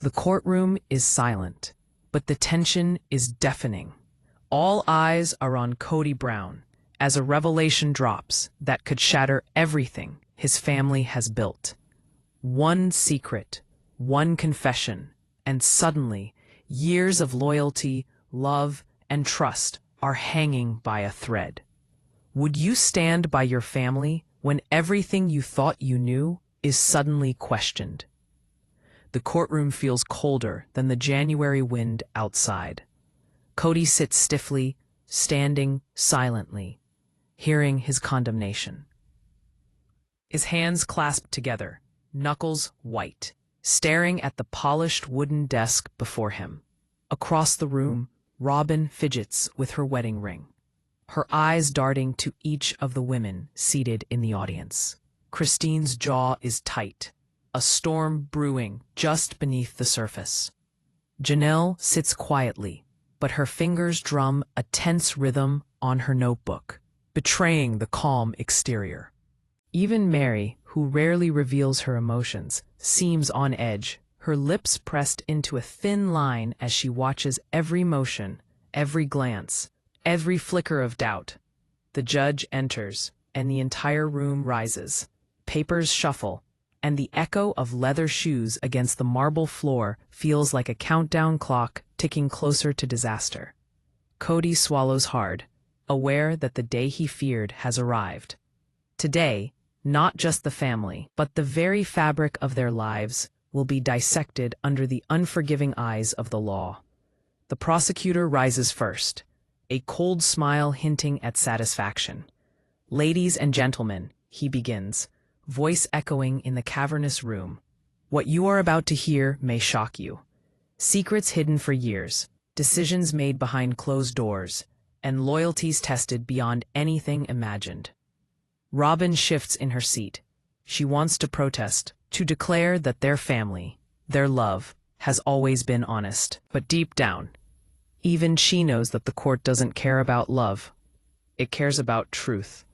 The courtroom is silent, but the tension is deafening. All eyes are on Kody Brown as a revelation drops that could shatter everything his family has built. One secret, one confession, and suddenly, years of loyalty, love, and trust are hanging by a thread. Would you stand by your family when everything you thought you knew is suddenly questioned? The courtroom feels colder than the January wind outside. Kody sits stiffly, standing silently, hearing his condemnation. His hands clasped together, knuckles white, staring at the polished wooden desk before him. Across the room, Robin fidgets with her wedding ring, her eyes darting to each of the women seated in the audience. Christine's jaw is tight, a storm brewing just beneath the surface. Janelle sits quietly, but her fingers drum a tense rhythm on her notebook, betraying the calm exterior. Even Mary, who rarely reveals her emotions, seems on edge, her lips pressed into a thin line as she watches every motion, every glance, every flicker of doubt. The judge enters, and the entire room rises. Papers shuffle, and the echo of leather shoes against the marble floor feels like a countdown clock ticking closer to disaster. Kody swallows hard, aware that the day he feared has arrived. Today, not just the family, but the very fabric of their lives will be dissected under the unforgiving eyes of the law. The prosecutor rises first, a cold smile hinting at satisfaction. "Ladies and gentlemen," he begins, voice echoing in the cavernous room. "What you are about to hear may shock you. Secrets hidden for years, decisions made behind closed doors, and loyalties tested beyond anything imagined." Robin shifts in her seat. She wants to protest, to declare that their family, their love, has always been honest. But deep down, even she knows that the court doesn't care about love. It cares about truth,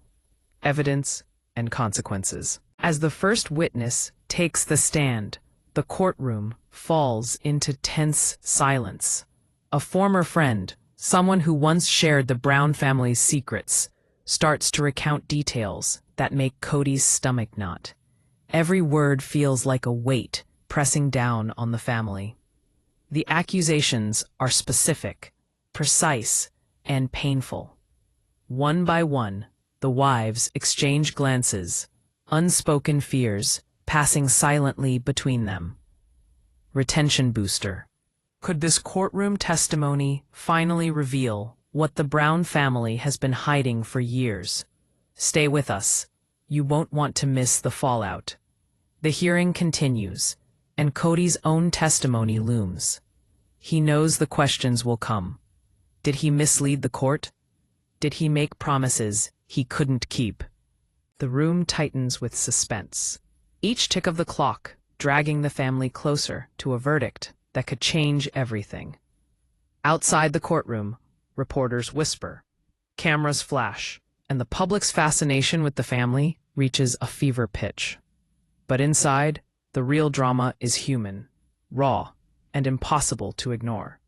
evidence, and consequences. As the first witness takes the stand, the courtroom falls into tense silence. A former friend, someone who once shared the Brown family's secrets, starts to recount details that make Kody's stomach knot. Every word feels like a weight pressing down on the family. The accusations are specific, precise, and painful. One by one, the wives exchange glances, unspoken fears passing silently between them. Retention booster. Could this courtroom testimony finally reveal what the Brown family has been hiding for years? Stay with us. You won't want to miss the fallout. The hearing continues, and Kody's own testimony looms. He knows the questions will come. Did he mislead the court? Did he make promises he couldn't keep? The room tightens with suspense, each tick of the clock dragging the family closer to a verdict that could change everything. Outside the courtroom, reporters whisper, cameras flash, and the public's fascination with the family reaches a fever pitch. But inside, the real drama is human, raw, and impossible to ignore.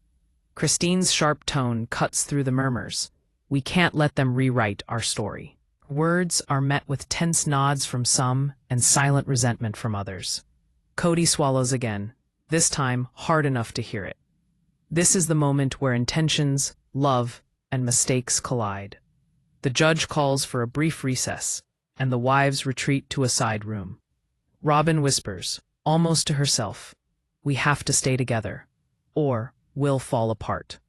Christine's sharp tone cuts through the murmurs. We can't let them rewrite our story. Words are met with tense nods from some and silent resentment from others. Kody swallows again, this time hard enough to hear it. This is the moment where intentions, love, and mistakes collide. The judge calls for a brief recess, and the wives retreat to a side room. Robin whispers, almost to herself, "We have to stay together, or we'll fall apart."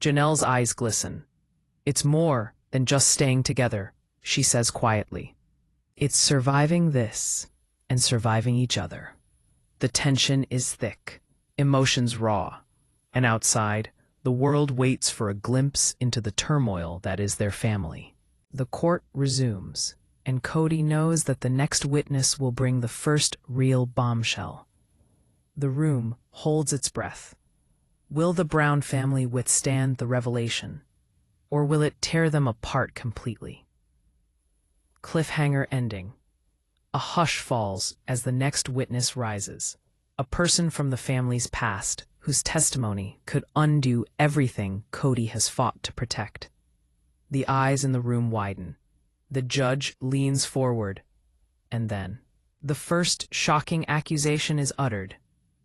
Janelle's eyes glisten. "It's more than just staying together," she says quietly. "It's surviving this and surviving each other." The tension is thick, emotions raw, and outside, the world waits for a glimpse into the turmoil that is their family. The court resumes, and Kody knows that the next witness will bring the first real bombshell. The room holds its breath. Will the Brown family withstand the revelation, or will it tear them apart completely? Cliffhanger ending. A hush falls as the next witness rises, a person from the family's past whose testimony could undo everything Kody has fought to protect. The eyes in the room widen. The judge leans forward, and then the first shocking accusation is uttered.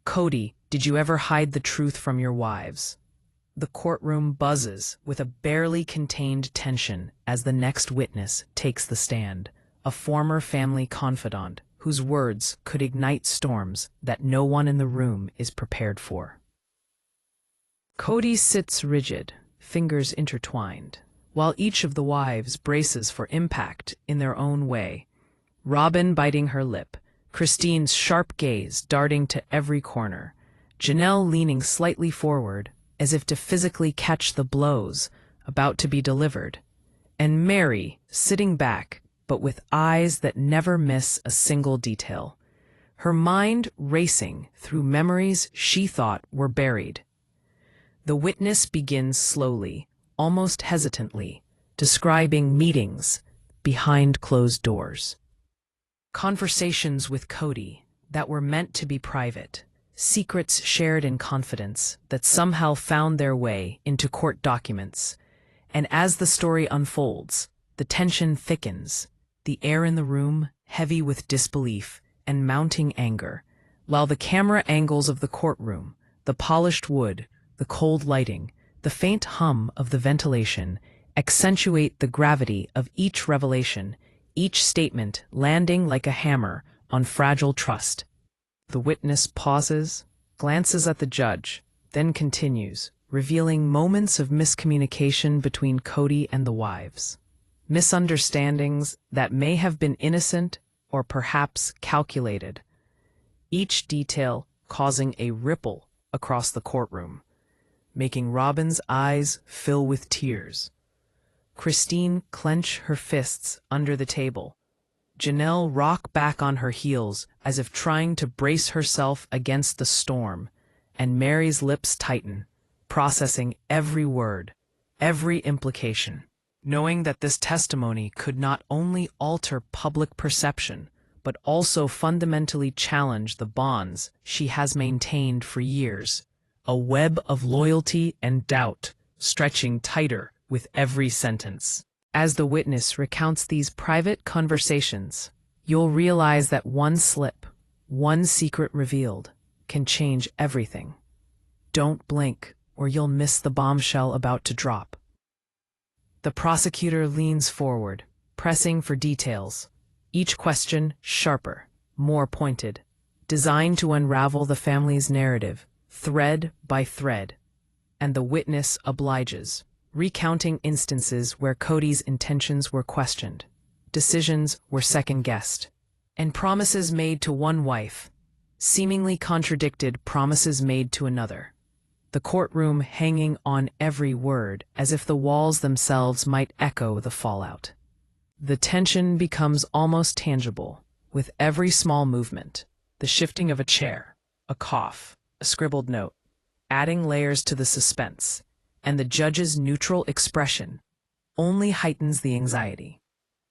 "Kody, did you ever hide the truth from your wives?" The courtroom buzzes with a barely contained tension as the next witness takes the stand, a former family confidant whose words could ignite storms that no one in the room is prepared for. Kody sits rigid, fingers intertwined, while each of the wives braces for impact in their own way. Robin biting her lip, Christine's sharp gaze darting to every corner, Janelle leaning slightly forward as if to physically catch the blows about to be delivered, and Mary sitting back but with eyes that never miss a single detail, her mind racing through memories she thought were buried. The witness begins slowly, almost hesitantly, describing meetings behind closed doors. Conversations with Kody that were meant to be private, secrets shared in confidence that somehow found their way into court documents. And as the story unfolds, the tension thickens, the air in the room heavy with disbelief and mounting anger, while the camera angles of the courtroom, the polished wood, the cold lighting, the faint hum of the ventilation accentuate the gravity of each revelation, each statement landing like a hammer on fragile trust. The witness pauses, glances at the judge, then continues, revealing moments of miscommunication between Kody and the wives. Misunderstandings that may have been innocent or perhaps calculated, each detail causing a ripple across the courtroom, making Robin's eyes fill with tears. Christine clench her fists under the table. Janelle rock back on her heels as if trying to brace herself against the storm, and Mary's lips tighten, processing every word, every implication, knowing that this testimony could not only alter public perception, but also fundamentally challenge the bonds she has maintained for years, a web of loyalty and doubt stretching tighter with every sentence. As the witness recounts these private conversations, you'll realize that one slip, one secret revealed, can change everything. Don't blink, or you'll miss the bombshell about to drop. The prosecutor leans forward, pressing for details, each question sharper, more pointed, designed to unravel the family's narrative, thread by thread. And the witness obliges, recounting instances where Kody's intentions were questioned, decisions were second-guessed, and promises made to one wife seemingly contradicted promises made to another. The courtroom hanging on every word as if the walls themselves might echo the fallout. The tension becomes almost tangible, with every small movement, the shifting of a chair, a cough, a scribbled note, adding layers to the suspense, and the judge's neutral expression only heightens the anxiety,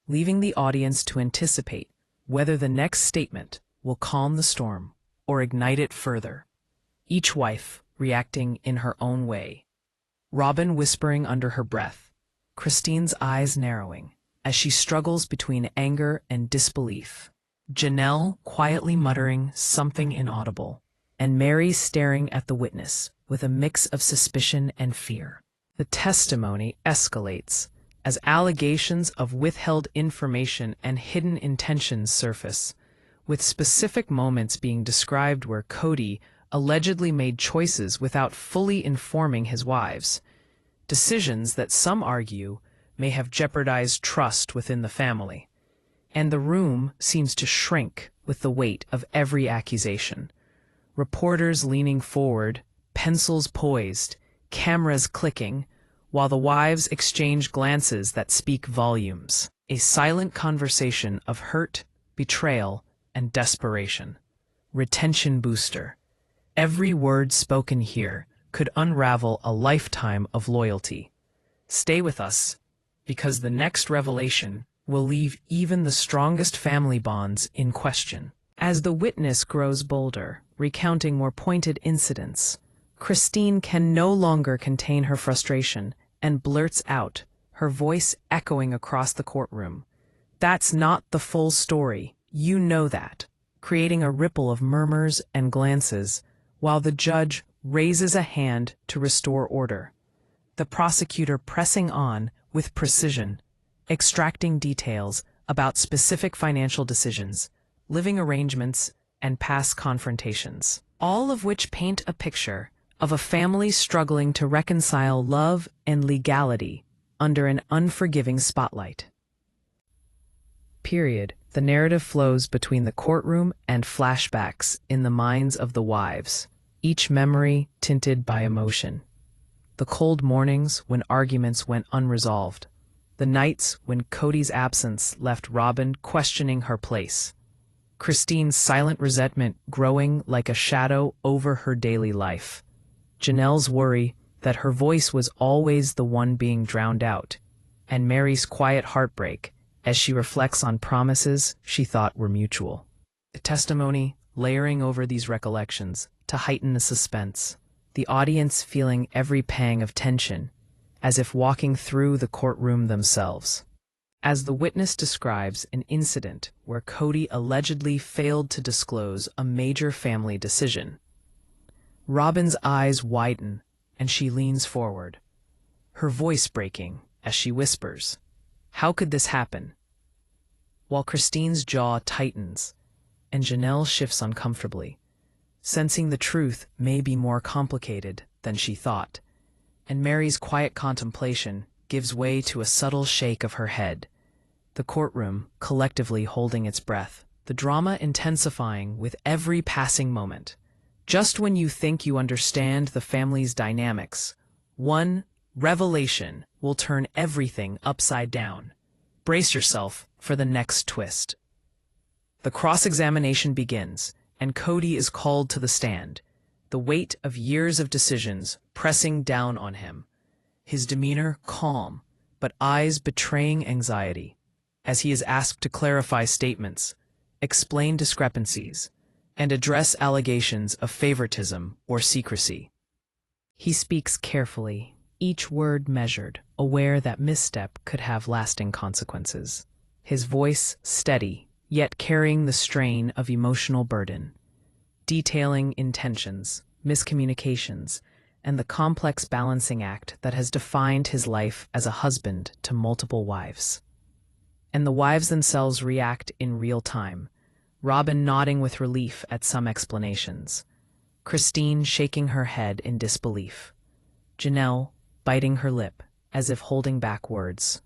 leaving the audience to anticipate whether the next statement will calm the storm or ignite it further, each wife reacting in her own way. Robin whispering under her breath, Christine's eyes narrowing as she struggles between anger and disbelief, Janelle quietly muttering something inaudible, and Mary staring at the witness with a mix of suspicion and fear. The testimony escalates as allegations of withheld information and hidden intentions surface, with specific moments being described where Kody allegedly made choices without fully informing his wives, decisions that some argue may have jeopardized trust within the family. And the room seems to shrink with the weight of every accusation. Reporters leaning forward, pencils poised, cameras clicking, while the wives exchange glances that speak volumes. A silent conversation of hurt, betrayal, and desperation. Retention booster. Every word spoken here could unravel a lifetime of loyalty. Stay with us, because the next revelation will leave even the strongest family bonds in question. As the witness grows bolder, recounting more pointed incidents, Christine can no longer contain her frustration and blurts out, her voice echoing across the courtroom. "That's not the full story, you know that," creating a ripple of murmurs and glances, while the judge raises a hand to restore order. The prosecutor pressing on with precision, extracting details about specific financial decisions, living arrangements, and past confrontations, all of which paint a picture of a family struggling to reconcile love and legality under an unforgiving spotlight. The narrative flows between the courtroom and flashbacks in the minds of the wives, each memory tinted by emotion. The cold mornings when arguments went unresolved, the nights when Kody's absence left Robin questioning her place, Christine's silent resentment growing like a shadow over her daily life, Janelle's worry that her voice was always the one being drowned out, and Mary's quiet heartbreak as she reflects on promises she thought were mutual. The testimony layering over these recollections to heighten the suspense, the audience feeling every pang of tension, as if walking through the courtroom themselves. As the witness describes an incident where Kody allegedly failed to disclose a major family decision, Robin's eyes widen and she leans forward, her voice breaking as she whispers, "How could this happen?" While Christine's jaw tightens and Janelle shifts uncomfortably, sensing the truth may be more complicated than she thought, and Mary's quiet contemplation gives way to a subtle shake of her head, the courtroom collectively holding its breath, the drama intensifying with every passing moment. Just when you think you understand the family's dynamics, one revelation will turn everything upside down. Brace yourself for the next twist. The cross-examination begins, and Kody is called to the stand, the weight of years of decisions pressing down on him, his demeanor calm, but eyes betraying anxiety, as he is asked to clarify statements, explain discrepancies, and address allegations of favoritism or secrecy. He speaks carefully, each word measured, aware that misstep could have lasting consequences. His voice steady, yet carrying the strain of emotional burden, detailing intentions, miscommunications, and the complex balancing act that has defined his life as a husband to multiple wives. And the wives themselves react in real time, Robin nodding with relief at some explanations, Christine shaking her head in disbelief, Janelle biting her lip as if holding back words,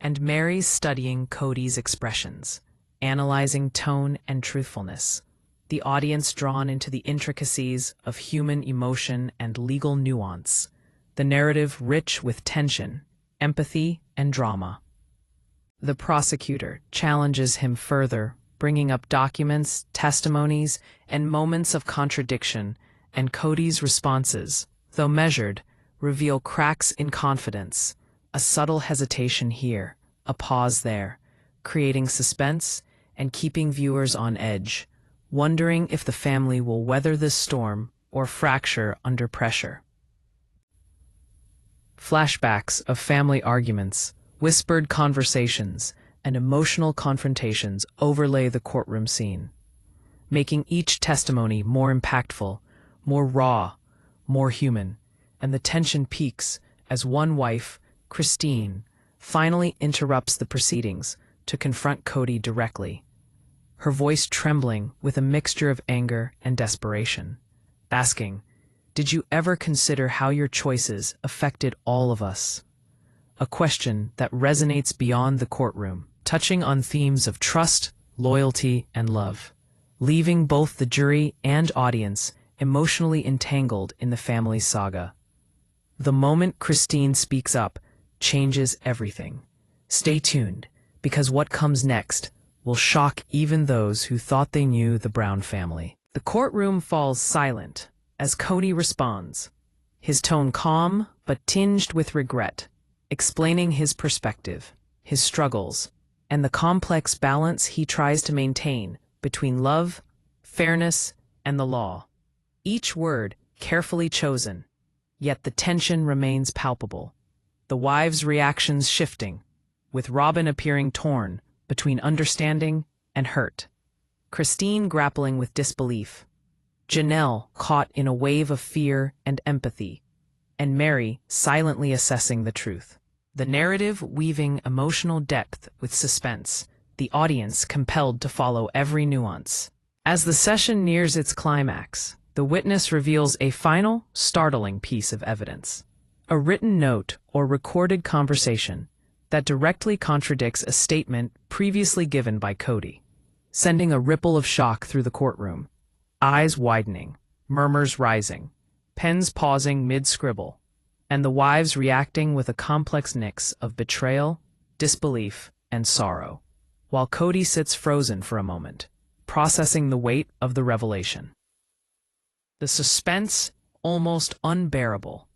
and Mary studying Kody's expressions, analyzing tone and truthfulness, the audience drawn into the intricacies of human emotion and legal nuance, the narrative rich with tension, empathy, and drama. The prosecutor challenges him further, bringing up documents, testimonies, and moments of contradiction, and Kody's responses, though measured, reveal cracks in confidence, a subtle hesitation here, a pause there, creating suspense and keeping viewers on edge, wondering if the family will weather this storm or fracture under pressure. Flashbacks of family arguments, whispered conversations, and emotional confrontations overlay the courtroom scene, making each testimony more impactful, more raw, more human, and the tension peaks as one wife, Christine, finally interrupts the proceedings to confront Kody directly, her voice trembling with a mixture of anger and desperation, asking, "Did you ever consider how your choices affected all of us?" A question that resonates beyond the courtroom, touching on themes of trust, loyalty, and love, leaving both the jury and audience emotionally entangled in the family saga. The moment Christine speaks up changes everything. Stay tuned, because what comes next will shock even those who thought they knew the Brown family. The courtroom falls silent as Kody responds, his tone calm but tinged with regret, explaining his perspective, his struggles, and the complex balance he tries to maintain between love, fairness, and the law. Each word carefully chosen, yet the tension remains palpable. The wives' reactions shifting, with Robin appearing torn between understanding and hurt. Christine grappling with disbelief. Janelle caught in a wave of fear and empathy, and Mary silently assessing the truth. The narrative weaving emotional depth with suspense, the audience compelled to follow every nuance. As the session nears its climax, the witness reveals a final, startling piece of evidence. A written note or recorded conversation that directly contradicts a statement previously given by Kody, sending a ripple of shock through the courtroom. Eyes widening, murmurs rising, pens pausing mid-scribble, and the wives reacting with a complex mix of betrayal, disbelief, and sorrow, while Kody sits frozen for a moment, processing the weight of the revelation. The suspense almost unbearable.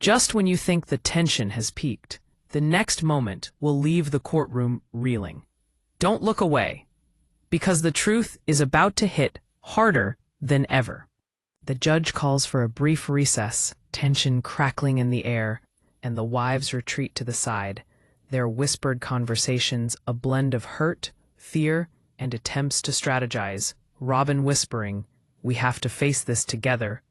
Just when you think the tension has peaked, the next moment will leave the courtroom reeling. Don't look away, because the truth is about to hit harder than ever. The judge calls for a brief recess, tension crackling in the air, and the wives retreat to the side, their whispered conversations a blend of hurt, fear, and attempts to strategize. Robin whispering, "We have to face this together."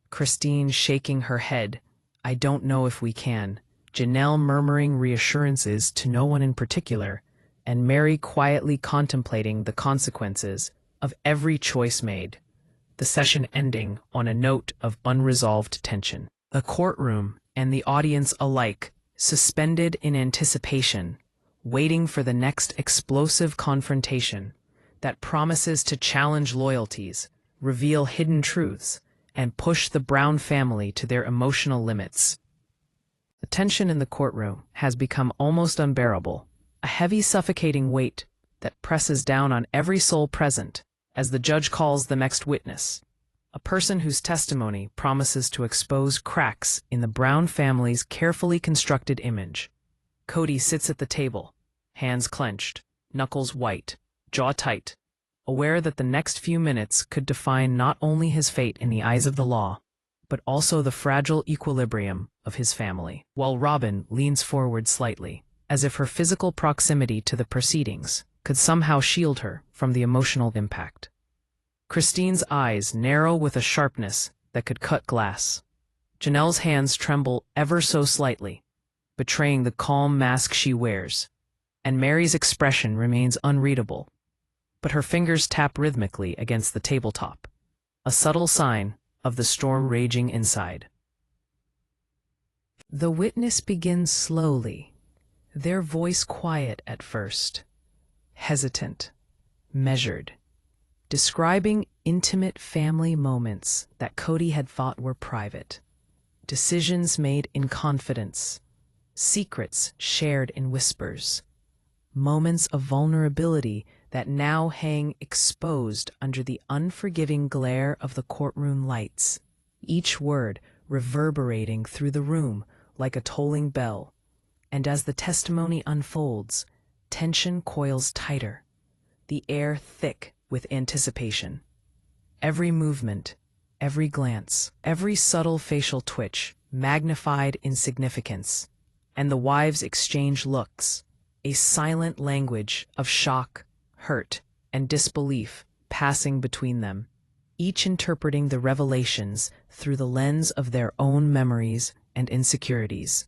Christine shaking her head, "I don't know if we can." Janelle murmuring reassurances to no one in particular, and Mary quietly contemplating the consequences of every choice made. The session ending on a note of unresolved tension. The courtroom and the audience alike suspended in anticipation, waiting for the next explosive confrontation that promises to challenge loyalties, reveal hidden truths, and push the Brown family to their emotional limits. The tension in the courtroom has become almost unbearable, a heavy, suffocating weight that presses down on every soul present as the judge calls the next witness, a person whose testimony promises to expose cracks in the Brown family's carefully constructed image. Kody sits at the table, hands clenched, knuckles white, jaw tight, aware that the next few minutes could define not only his fate in the eyes of the law, but also the fragile equilibrium of his family, while Robin leans forward slightly, as if her physical proximity to the proceedings could somehow shield her from the emotional impact. Christine's eyes narrow with a sharpness that could cut glass. Janelle's hands tremble ever so slightly, betraying the calm mask she wears, and Mary's expression remains unreadable, but her fingers tap rhythmically against the tabletop, a subtle sign of the storm raging inside. The witness begins slowly, their voice quiet at first, hesitant, measured, describing intimate family moments that Kody had thought were private, decisions made in confidence, secrets shared in whispers, moments of vulnerability that now hang exposed under the unforgiving glare of the courtroom lights, each word reverberating through the room like a tolling bell. And as the testimony unfolds, tension coils tighter, the air thick with anticipation. Every movement, every glance, every subtle facial twitch magnified in significance, and the wives exchange looks, a silent language of shock, hurt, and disbelief passing between them, each interpreting the revelations through the lens of their own memories and insecurities.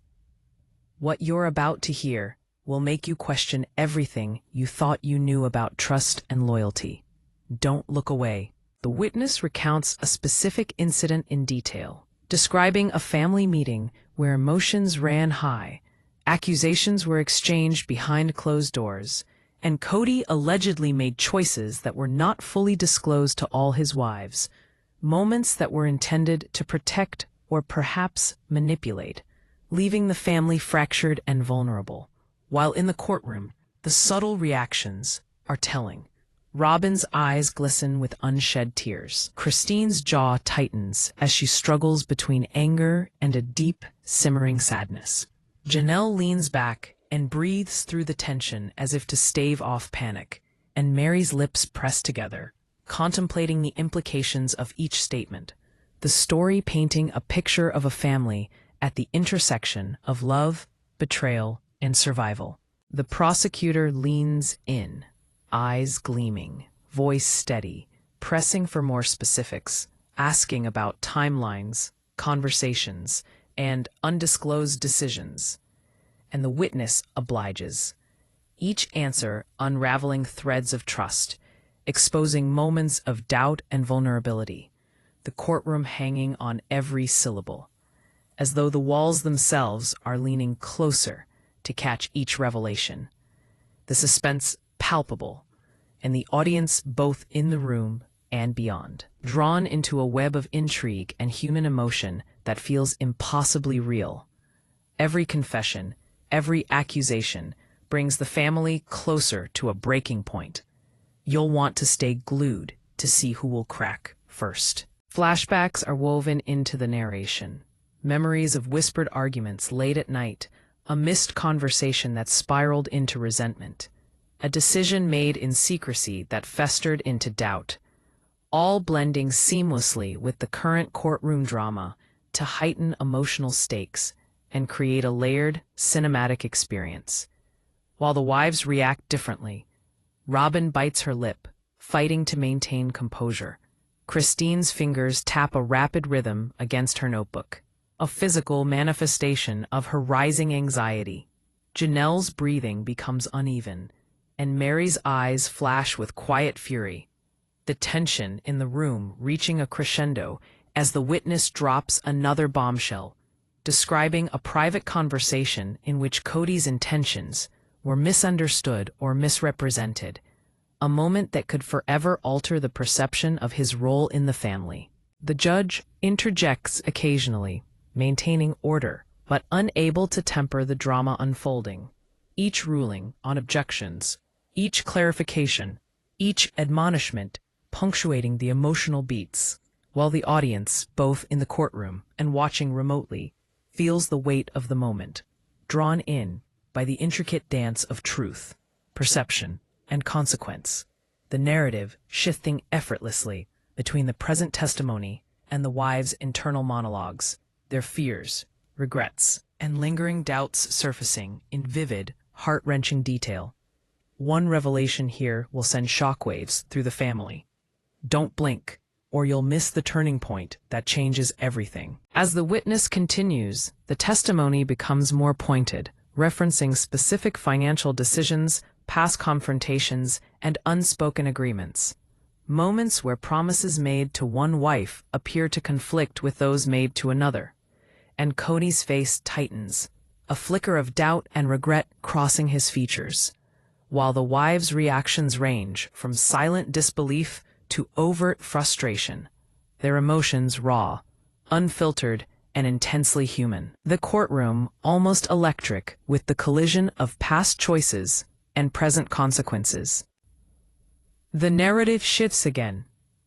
What you're about to hear will make you question everything you thought you knew about trust and loyalty. Don't look away. The witness recounts a specific incident in detail, describing a family meeting where emotions ran high, accusations were exchanged behind closed doors, and Kody allegedly made choices that were not fully disclosed to all his wives, moments that were intended to protect or perhaps manipulate, leaving the family fractured and vulnerable. While in the courtroom, the subtle reactions are telling. Robin's eyes glisten with unshed tears. Christine's jaw tightens as she struggles between anger and a deep, simmering sadness. Janelle leans back and breathes through the tension as if to stave off panic, and Mary's lips press together, contemplating the implications of each statement, the story painting a picture of a family at the intersection of love, betrayal, and survival. The prosecutor leans in, eyes gleaming, voice steady, pressing for more specifics, asking about timelines, conversations, and undisclosed decisions. And the witness obliges, each answer unraveling threads of trust, exposing moments of doubt and vulnerability, the courtroom hanging on every syllable, as though the walls themselves are leaning closer to catch each revelation. The suspense palpable, and the audience both in the room and beyond, drawn into a web of intrigue and human emotion that feels impossibly real. Every confession, every accusation brings the family closer to a breaking point. You'll want to stay glued to see who will crack first. Flashbacks are woven into the narration. Memories of whispered arguments late at night, a missed conversation that spiraled into resentment, a decision made in secrecy that festered into doubt, all blending seamlessly with the current courtroom drama to heighten emotional stakes and create a layered, cinematic experience. While the wives react differently, Robin bites her lip, fighting to maintain composure. Christine's fingers tap a rapid rhythm against her notebook, a physical manifestation of her rising anxiety. Janelle's breathing becomes uneven, and Mary's eyes flash with quiet fury, the tension in the room reaching a crescendo as the witness drops another bombshell, describing a private conversation in which Kody's intentions were misunderstood or misrepresented, a moment that could forever alter the perception of his role in the family. The judge interjects occasionally, maintaining order, but unable to temper the drama unfolding. Each ruling on objections, each clarification, each admonishment punctuating the emotional beats, while the audience, both in the courtroom and watching remotely, feels the weight of the moment, drawn in by the intricate dance of truth, perception, and consequence, the narrative shifting effortlessly between the present testimony and the wives' internal monologues, their fears, regrets, and lingering doubts surfacing in vivid, heart-wrenching detail. One revelation here will send shockwaves through the family. Don't blink, or you'll miss the turning point that changes everything. As the witness continues, the testimony becomes more pointed, referencing specific financial decisions, past confrontations, and unspoken agreements. Moments where promises made to one wife appear to conflict with those made to another. And Kody's face tightens, a flicker of doubt and regret crossing his features, while the wives' reactions range from silent disbelief to overt frustration, their emotions raw, unfiltered, and intensely human. The courtroom almost electric with the collision of past choices and present consequences. The narrative shifts again,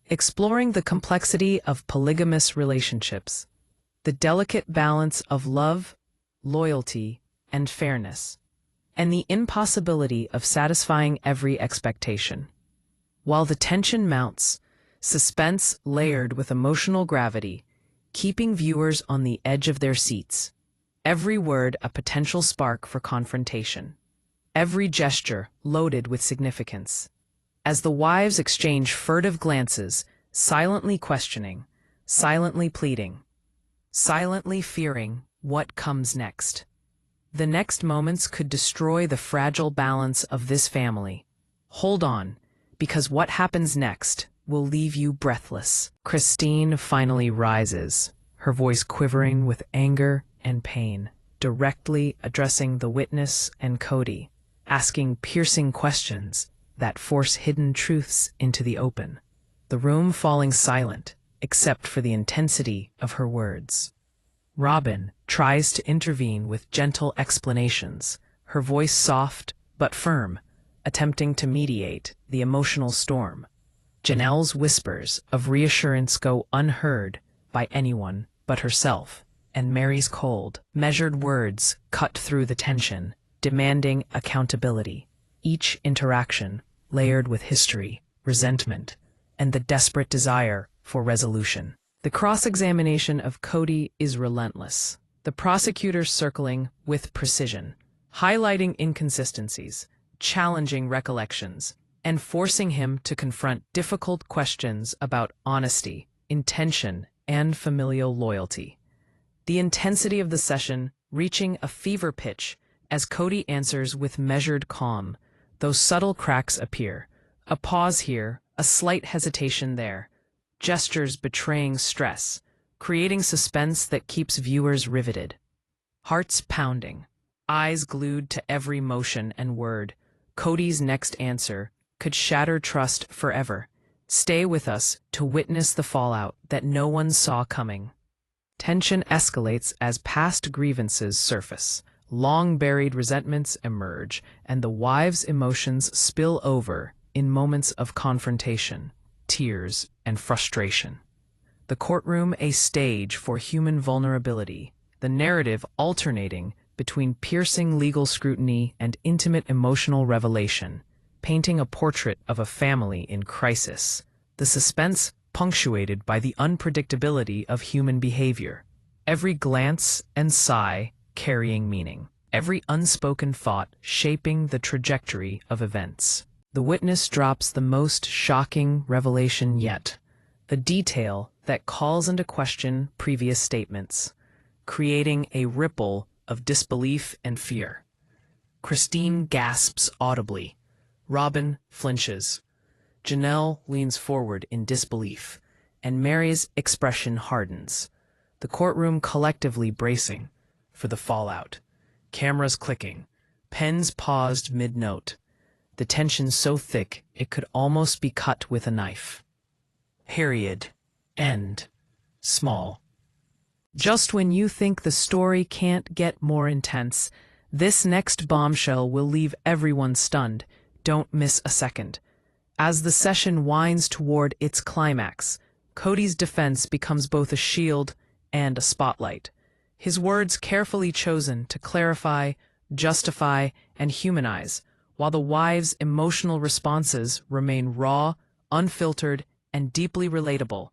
exploring the complexity of polygamous relationships, the delicate balance of love, loyalty, and fairness, and the impossibility of satisfying every expectation. While the tension mounts, suspense layered with emotional gravity, keeping viewers on the edge of their seats, every word a potential spark for confrontation, every gesture loaded with significance. As the wives exchange furtive glances, silently questioning, silently pleading, silently fearing what comes next. The next moments could destroy the fragile balance of this family. Hold on, because what happens next will leave you breathless. Christine finally rises, her voice quivering with anger and pain, directly addressing the witness and Kody, asking piercing questions that force hidden truths into the open, the room falling silent except for the intensity of her words. Robin tries to intervene with gentle explanations, her voice soft but firm, attempting to mediate the emotional storm. Janelle's whispers of reassurance go unheard by anyone but herself, and Mary's cold, measured words cut through the tension, demanding accountability. Each interaction layered with history, resentment, and the desperate desire for resolution. The cross-examination of Kody is relentless, the prosecutor circling with precision, highlighting inconsistencies, challenging recollections, and forcing him to confront difficult questions about honesty, intention, and familial loyalty. The intensity of the session reaching a fever pitch as Kody answers with measured calm, though subtle cracks appear. A pause here, a slight hesitation there, gestures betraying stress, creating suspense that keeps viewers riveted. Hearts pounding, eyes glued to every motion and word, Kody's next answer could shatter trust forever. Stay with us to witness the fallout that no one saw coming. Tension escalates as past grievances surface, long-buried resentments emerge, and the wives' emotions spill over in moments of confrontation, tears, and frustration. The courtroom a stage for human vulnerability, the narrative alternating between piercing legal scrutiny and intimate emotional revelation, painting a portrait of a family in crisis. The suspense punctuated by the unpredictability of human behavior, every glance and sigh carrying meaning, every unspoken thought shaping the trajectory of events. The witness drops the most shocking revelation yet, the detail that calls into question previous statements, creating a ripple of disbelief and fear. Christine gasps audibly. Robin flinches. Janelle leans forward in disbelief, and Mary's expression hardens, the courtroom collectively bracing for the fallout. Cameras clicking, pens paused mid-note, the tension so thick it could almost be cut with a knife. Period. End. Small. Just when you think the story can't get more intense, this next bombshell will leave everyone stunned. Don't miss a second. As the session winds toward its climax, Kody's defense becomes both a shield and a spotlight. His words carefully chosen to clarify, justify, and humanize, while the wives' emotional responses remain raw, unfiltered, and deeply relatable.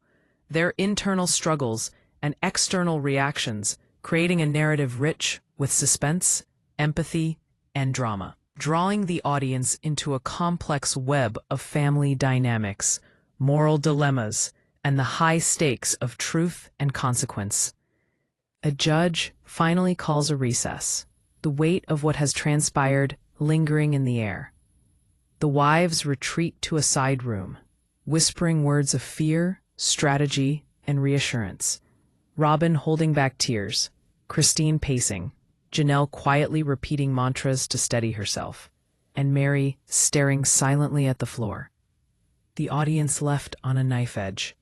Their internal struggles and external reactions creating a narrative rich with suspense, empathy, and drama, drawing the audience into a complex web of family dynamics, moral dilemmas, and the high stakes of truth and consequence. A judge finally calls a recess, the weight of what has transpired lingering in the air. The wives retreat to a side room, whispering words of fear, strategy, and reassurance. Robin holding back tears, Christine pacing, Janelle quietly repeating mantras to steady herself, and Mary staring silently at the floor. The audience left on a knife edge,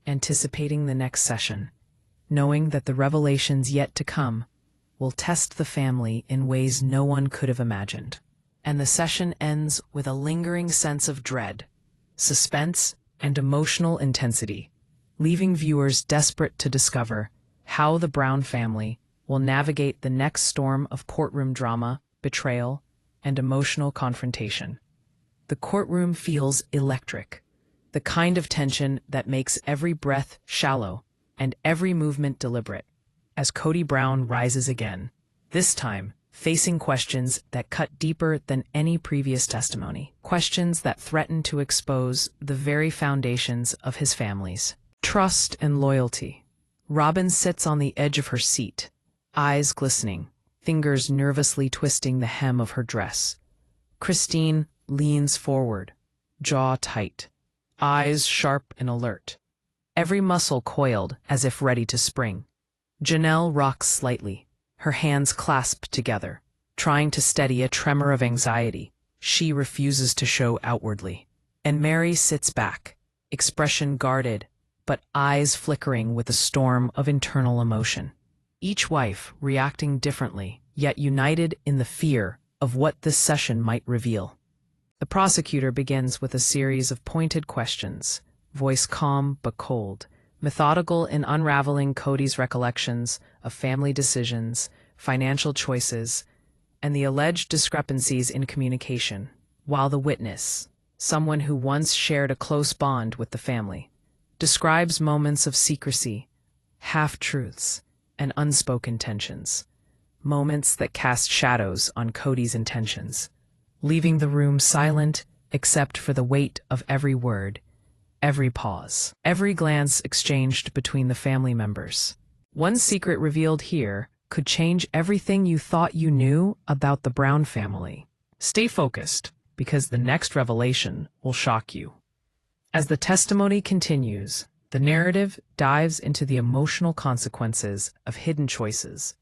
anticipating the next session, knowing that the revelations yet to come will test the family in ways no one could have imagined. And the session ends with a lingering sense of dread, suspense, and emotional intensity, leaving viewers desperate to discover how the Brown family will navigate the next storm of courtroom drama, betrayal, and emotional confrontation. The courtroom feels electric, the kind of tension that makes every breath shallow and every movement deliberate, as Kody Brown rises again, this time facing questions that cut deeper than any previous testimony, questions that threaten to expose the very foundations of his family's trust and loyalty. Robin sits on the edge of her seat, eyes glistening, fingers nervously twisting the hem of her dress. Christine leans forward, jaw tight, eyes sharp and alert, every muscle coiled as if ready to spring. Janelle rocks slightly, her hands clasped together, trying to steady a tremor of anxiety she refuses to show outwardly. And Mary sits back, expression guarded, but eyes flickering with a storm of internal emotion. Each wife reacting differently, yet united in the fear of what this session might reveal. The prosecutor begins with a series of pointed questions, voice calm but cold, methodical in unraveling Kody's recollections of family decisions, financial choices, and the alleged discrepancies in communication, while the witness, someone who once shared a close bond with the family, describes moments of secrecy, half-truths, and unspoken tensions. Moments that cast shadows on Kody's intentions, leaving the room silent except for the weight of every word, every pause, every glance exchanged between the family members. One secret revealed here could change everything you thought you knew about the Brown family. Stay focused, because the next revelation will shock you. As the testimony continues, the narrative dives into the emotional consequences of hidden choices,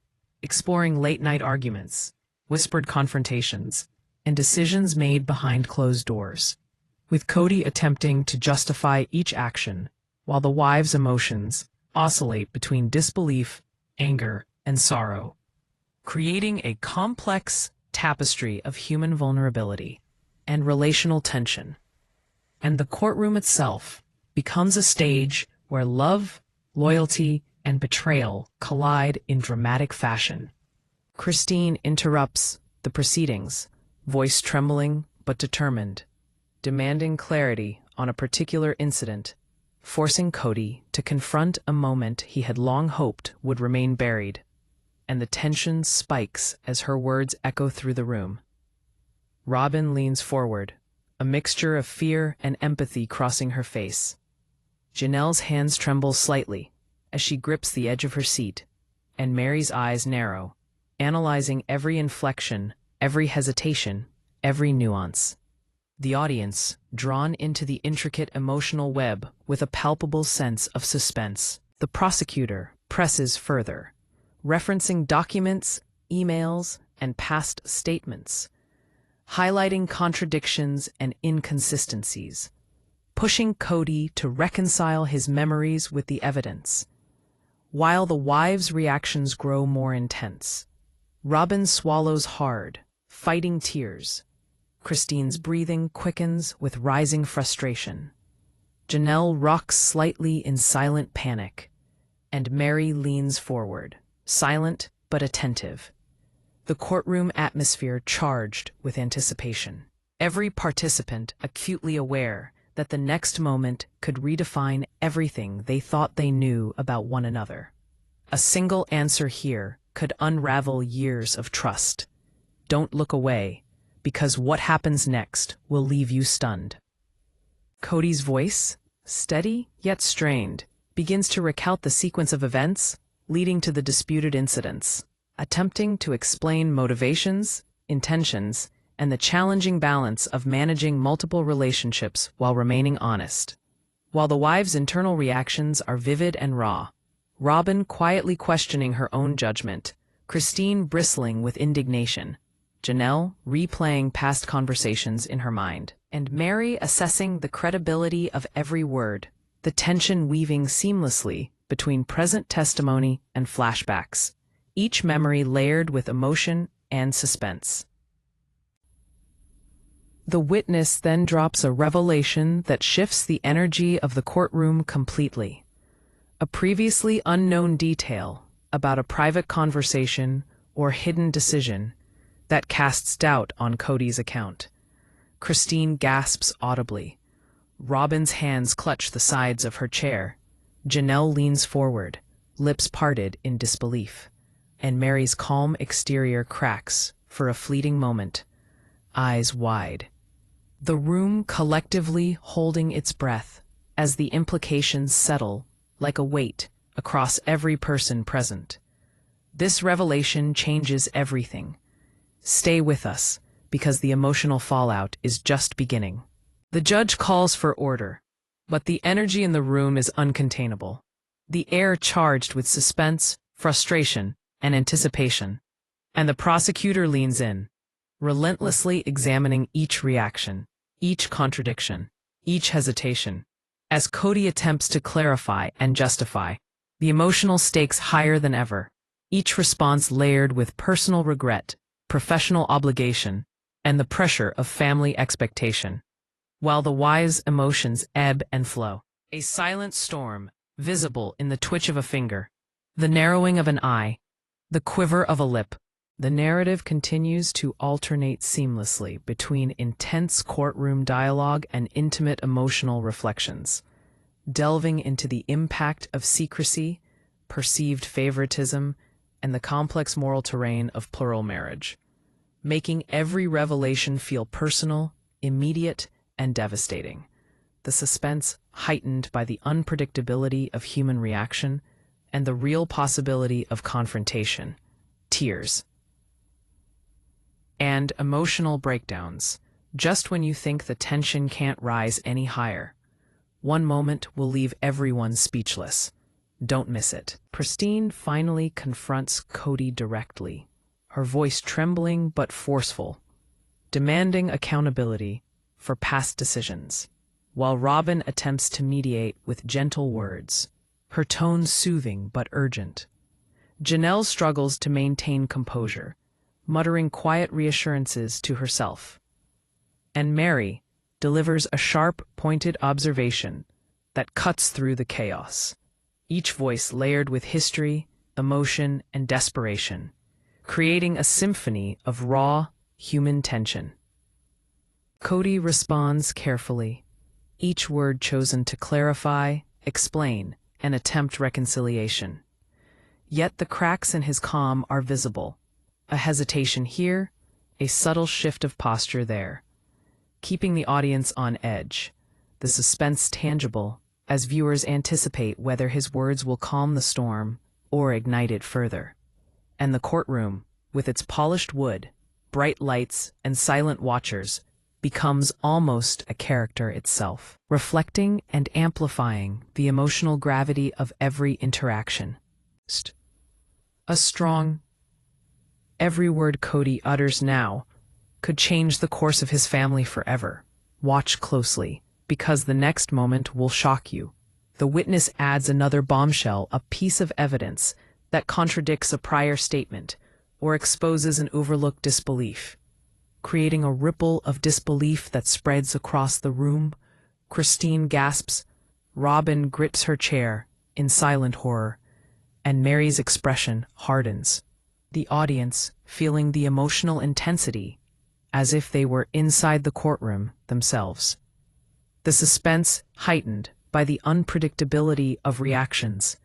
exploring late-night arguments, whispered confrontations, and decisions made behind closed doors, with Kody attempting to justify each action, while the wife's emotions oscillate between disbelief, anger, and sorrow, creating a complex tapestry of human vulnerability and relational tension. And the courtroom itself becomes a stage where love, loyalty, and betrayal collide in dramatic fashion. Christine interrupts the proceedings, voice trembling but determined, demanding clarity on a particular incident, forcing Kody to confront a moment he had long hoped would remain buried. And the tension spikes as her words echo through the room. Robin leans forward, a mixture of fear and empathy crossing her face. Janelle's hands tremble slightly as she grips the edge of her seat, and Mary's eyes narrow, analyzing every inflection, every hesitation, every nuance. The audience, drawn into the intricate emotional web with a palpable sense of suspense. The prosecutor presses further, referencing documents, emails, and past statements, highlighting contradictions and inconsistencies, pushing Kody to reconcile his memories with the evidence. While the wives' reactions grow more intense, Robin swallows hard, fighting tears. Christine's breathing quickens with rising frustration. Janelle rocks slightly in silent panic, and Mary leans forward, silent but attentive. The courtroom atmosphere charged with anticipation. Every participant acutely aware that the next moment could redefine everything they thought they knew about one another. A single answer here could unravel years of trust. Don't look away, because what happens next will leave you stunned. Kody's voice, steady yet strained, begins to recount the sequence of events leading to the disputed incidents, attempting to explain motivations, intentions, and the challenging balance of managing multiple relationships while remaining honest. While the wife's internal reactions are vivid and raw, Robin quietly questioning her own judgment, Christine bristling with indignation, Janelle replaying past conversations in her mind, and Mary assessing the credibility of every word, the tension weaving seamlessly between present testimony and flashbacks, each memory layered with emotion and suspense. The witness then drops a revelation that shifts the energy of the courtroom completely. A previously unknown detail about a private conversation or hidden decision that casts doubt on Kody's account. Christine gasps audibly. Robin's hands clutch the sides of her chair. Janelle leans forward, lips parted in disbelief, and Mary's calm exterior cracks for a fleeting moment, eyes wide. The room collectively holding its breath as the implications settle like a weight across every person present. This revelation changes everything. Stay with us, because the emotional fallout is just beginning. The judge calls for order, but the energy in the room is uncontainable. The air charged with suspense, frustration, and anticipation. And the prosecutor leans in, relentlessly examining each reaction, each contradiction, each hesitation. As Kody attempts to clarify and justify, the emotional stakes higher than ever, each response layered with personal regret, professional obligation, and the pressure of family expectation. While the wise emotions ebb and flow, a silent storm, visible in the twitch of a finger, the narrowing of an eye, the quiver of a lip, The narrative continues to alternate seamlessly between intense courtroom dialogue and intimate emotional reflections, delving into the impact of secrecy, perceived favoritism, and the complex moral terrain of plural marriage, making every revelation feel personal, immediate, and devastating. The suspense heightened by the unpredictability of human reaction and the real possibility of confrontation, tears, and emotional breakdowns, just when you think the tension can't rise any higher. One moment will leave everyone speechless. Don't miss it. Christine finally confronts Kody directly, her voice trembling but forceful, demanding accountability for past decisions, while Robin attempts to mediate with gentle words, her tone soothing but urgent. Janelle struggles to maintain composure, muttering quiet reassurances to herself. And Mary delivers a sharp, pointed observation that cuts through the chaos, each voice layered with history, emotion, and desperation, creating a symphony of raw, human tension. Kody responds carefully, each word chosen to clarify, explain, and attempt reconciliation. Yet the cracks in his calm are visible. A hesitation here, a subtle shift of posture there, keeping the audience on edge, the suspense tangible as viewers anticipate whether his words will calm the storm or ignite it further. And the courtroom, with its polished wood, bright lights, and silent watchers, becomes almost a character itself, reflecting and amplifying the emotional gravity of every interaction. A strong, every word Kody utters now could change the course of his family forever. Watch closely, because the next moment will shock you. The witness adds another bombshell, a piece of evidence that contradicts a prior statement or exposes an overlooked disbelief, creating a ripple of disbelief that spreads across the room. Christine gasps, Robin grips her chair in silent horror, and Mary's expression hardens. The audience, feeling the emotional intensity, as if they were inside the courtroom themselves. The suspense heightened by the unpredictability of reactions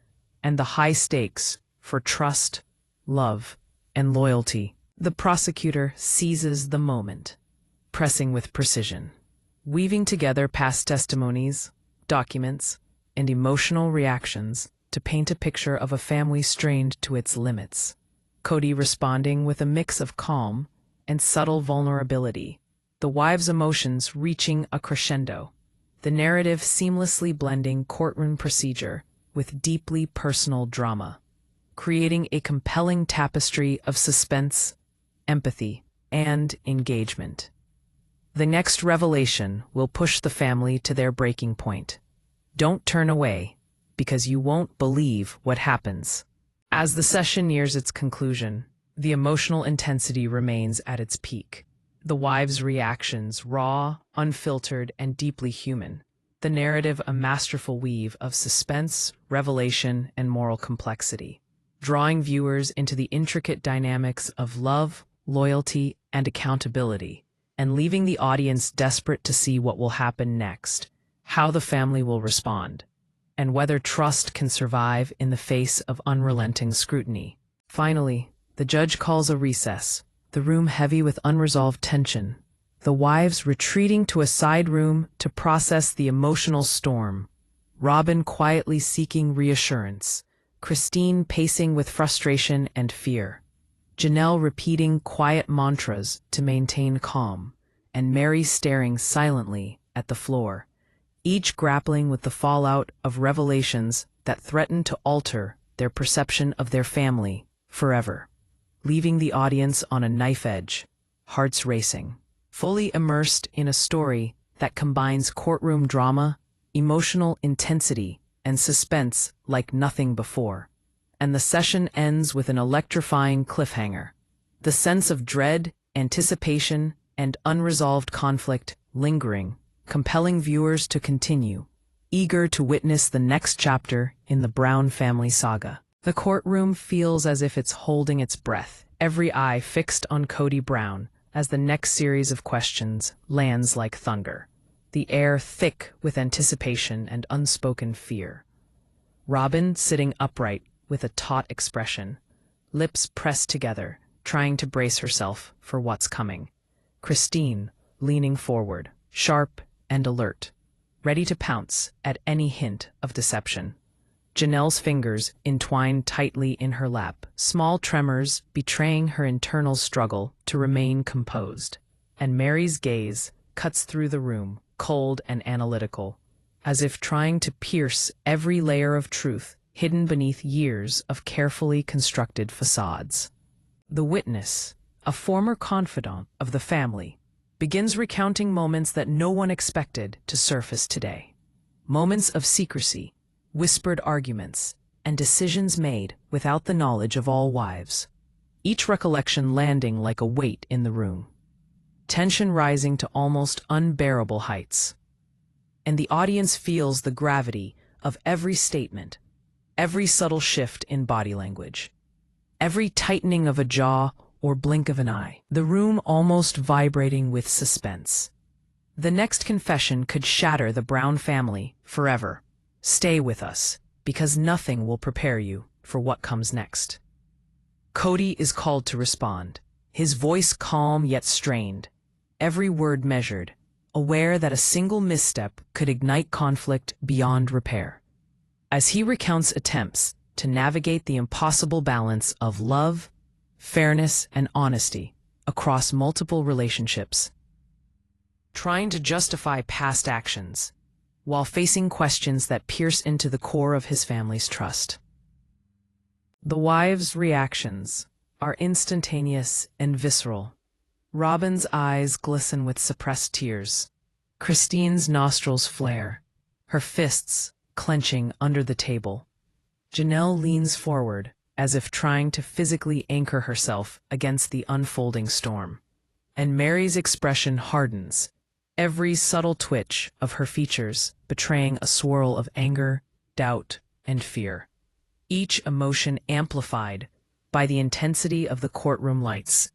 and the high stakes for trust, love, and loyalty. The prosecutor seizes the moment, pressing with precision, weaving together past testimonies, documents, and emotional reactions to paint a picture of a family strained to its limits. Kody responding with a mix of calm and subtle vulnerability, the wives' emotions reaching a crescendo, the narrative seamlessly blending courtroom procedure with deeply personal drama, creating a compelling tapestry of suspense, empathy, and engagement. The next revelation will push the family to their breaking point. Don't turn away, because you won't believe what happens. As the session nears its conclusion, the emotional intensity remains at its peak. The wives' reactions raw, unfiltered, and deeply human. The narrative a masterful weave of suspense, revelation, and moral complexity, drawing viewers into the intricate dynamics of love, loyalty, and accountability, and leaving the audience desperate to see what will happen next, how the family will respond, and whether trust can survive in the face of unrelenting scrutiny. Finally, the judge calls a recess, the room heavy with unresolved tension, the wives retreating to a side room to process the emotional storm, Robin quietly seeking reassurance, Christine pacing with frustration and fear, Janelle repeating quiet mantras to maintain calm, and Mary staring silently at the floor, each grappling with the fallout of revelations that threaten to alter their perception of their family forever, leaving the audience on a knife edge, hearts racing, fully immersed in a story that combines courtroom drama, emotional intensity, and suspense like nothing before. And the session ends with an electrifying cliffhanger. The sense of dread, anticipation, and unresolved conflict lingering, compelling viewers to continue, eager to witness the next chapter in the Brown family saga. The courtroom feels as if it's holding its breath, every eye fixed on Kody Brown as the next series of questions lands like thunder, the air thick with anticipation and unspoken fear. Robin sitting upright with a taut expression, lips pressed together, trying to brace herself for what's coming. Christine leaning forward, sharp and alert, ready to pounce at any hint of deception. Janelle's fingers entwined tightly in her lap, small tremors betraying her internal struggle to remain composed. And Mary's gaze cuts through the room, cold and analytical, as if trying to pierce every layer of truth hidden beneath years of carefully constructed facades. The witness, a former confidant of the family, begins recounting moments that no one expected to surface today. Moments of secrecy, whispered arguments, and decisions made without the knowledge of all wives, each recollection landing like a weight in the room. Tension rising to almost unbearable heights. And the audience feels the gravity of every statement, every subtle shift in body language, every tightening of a jaw or blink of an eye, the room almost vibrating with suspense. The next confession could shatter the Brown family forever. Stay with us, because nothing will prepare you for what comes next. Kody is called to respond, his voice calm yet strained, every word measured, aware that a single misstep could ignite conflict beyond repair. As he recounts attempts to navigate the impossible balance of love, fairness, and honesty across multiple relationships, trying to justify past actions while facing questions that pierce into the core of his family's trust. The wives' reactions are instantaneous and visceral. Robin's eyes glisten with suppressed tears. Christine's nostrils flare, her fists clenching under the table. Janelle leans forward, as if trying to physically anchor herself against the unfolding storm. And Mary's expression hardens, every subtle twitch of her features betraying a swirl of anger, doubt, and fear. Each emotion amplified by the intensity of the courtroom lights,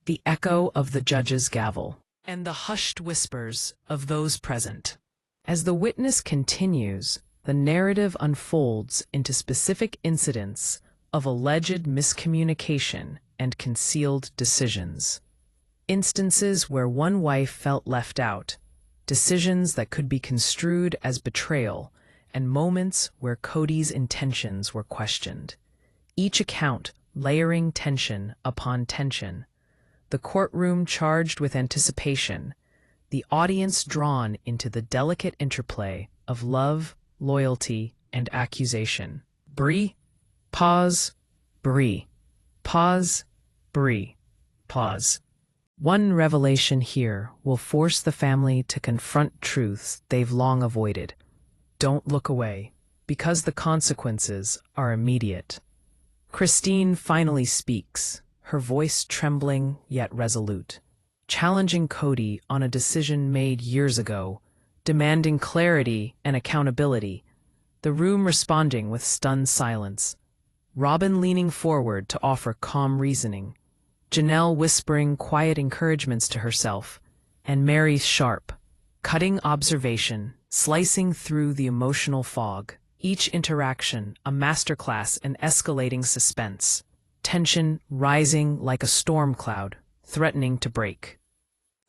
the echo of the judge's gavel, and the hushed whispers of those present. As the witness continues, the narrative unfolds into specific incidents of alleged miscommunication and concealed decisions. Instances where one wife felt left out, decisions that could be construed as betrayal, and moments where Kody's intentions were questioned. Each account layering tension upon tension, the courtroom charged with anticipation, the audience drawn into the delicate interplay of love, loyalty, and accusation. Bree, pause, Bree, pause, Bree, pause. One revelation here will force the family to confront truths they've long avoided. Don't look away, because the consequences are immediate. Christine finally speaks, her voice trembling yet resolute, challenging Kody on a decision made years ago, demanding clarity and accountability, the room responding with stunned silence. Robin leaning forward to offer calm reasoning, Janelle whispering quiet encouragements to herself, and Mary's sharp, cutting observation, slicing through the emotional fog, each interaction a masterclass in escalating suspense, tension rising like a storm cloud, threatening to break.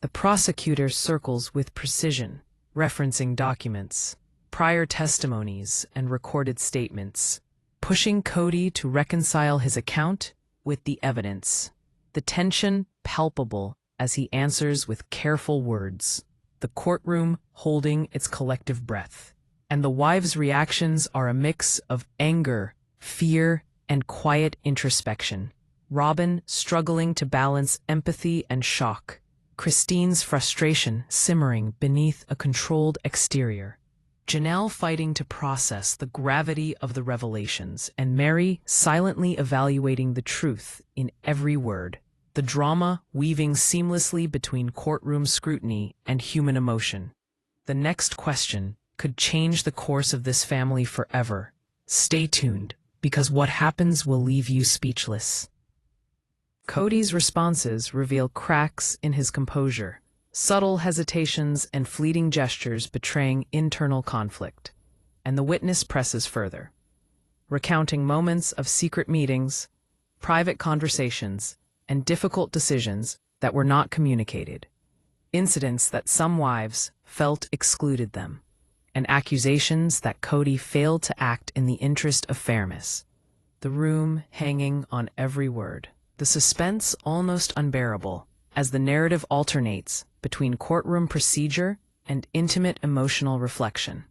The prosecutor circles with precision, referencing documents, prior testimonies, and recorded statements, pushing Kody to reconcile his account with the evidence. The tension palpable as he answers with careful words, the courtroom holding its collective breath. And the wives' reactions are a mix of anger, fear, and quiet introspection. Robin struggling to balance empathy and shock, Christine's frustration simmering beneath a controlled exterior, Janelle fighting to process the gravity of the revelations, and Mary silently evaluating the truth in every word, the drama weaving seamlessly between courtroom scrutiny and human emotion. The next question could change the course of this family forever. Stay tuned. because what happens will leave you speechless. Kody's responses reveal cracks in his composure, subtle hesitations and fleeting gestures betraying internal conflict, and the witness presses further, recounting moments of secret meetings, private conversations, and difficult decisions that were not communicated, incidents that some wives felt excluded them, and accusations that Kody failed to act in the interest of fairness. The room hanging on every word, the suspense almost unbearable, as the narrative alternates between courtroom procedure and intimate emotional reflection.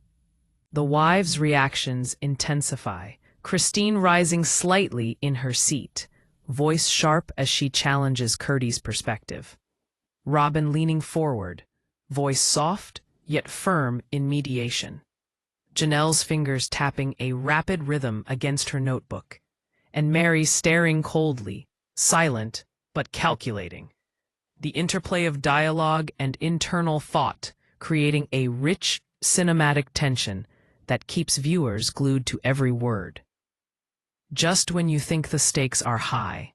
The wives' reactions intensify, Christine rising slightly in her seat, voice sharp as she challenges Kody's perspective. Robin leaning forward, voice soft yet firm in mediation. Janelle's fingers tapping a rapid rhythm against her notebook, and Mary staring coldly, silent but calculating. The interplay of dialogue and internal thought creating a rich cinematic tension that keeps viewers glued to every word. Just when you think the stakes are high,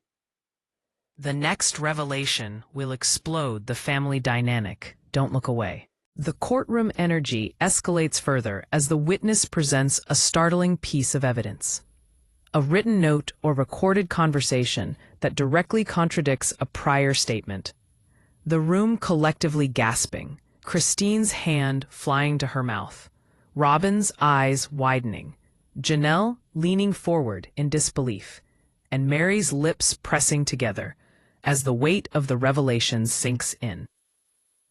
the next revelation will explode the family dynamic. Don't look away. The courtroom energy escalates further as the witness presents a startling piece of evidence. A written note or recorded conversation that directly contradicts a prior statement. The room collectively gasping, Christine's hand flying to her mouth, Robin's eyes widening, Janelle leaning forward in disbelief, and Mary's lips pressing together as the weight of the revelations sinks in.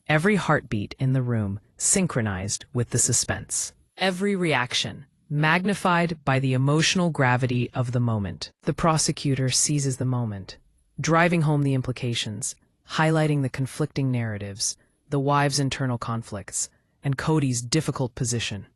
Every heartbeat in the room synchronized with the suspense. Every reaction magnified by the emotional gravity of the moment. The prosecutor seizes the moment, driving home the implications, highlighting the conflicting narratives, the wives' internal conflicts, and Kody's difficult position.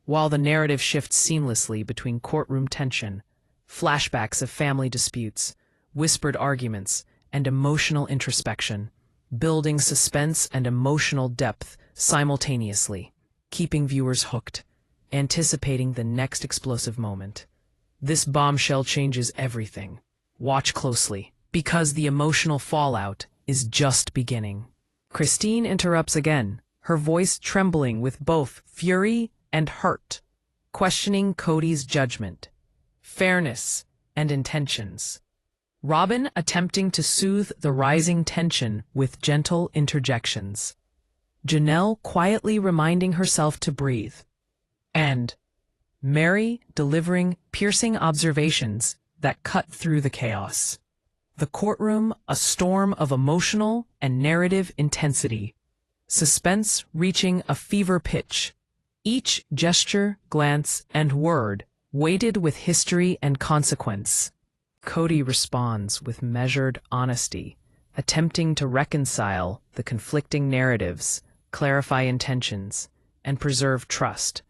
While the narrative shifts seamlessly between courtroom tension, flashbacks of family disputes, whispered arguments, and emotional introspection, building suspense and emotional depth simultaneously, keeping viewers hooked, anticipating the next explosive moment. This bombshell changes everything. Watch closely, because the emotional fallout is just beginning. Christine interrupts again, her voice trembling with both fury and hurt, questioning Kody's judgment, fairness, and intentions. Robin attempting to soothe the rising tension with gentle interjections. Janelle quietly reminding herself to breathe. And Mary delivering piercing observations that cut through the chaos. The courtroom a storm of emotional and narrative intensity. Suspense reaching a fever pitch. Each gesture, glance, and word weighted with history and consequence. Kody responds with measured honesty, attempting to reconcile the conflicting narratives, clarify intentions, and preserve trust.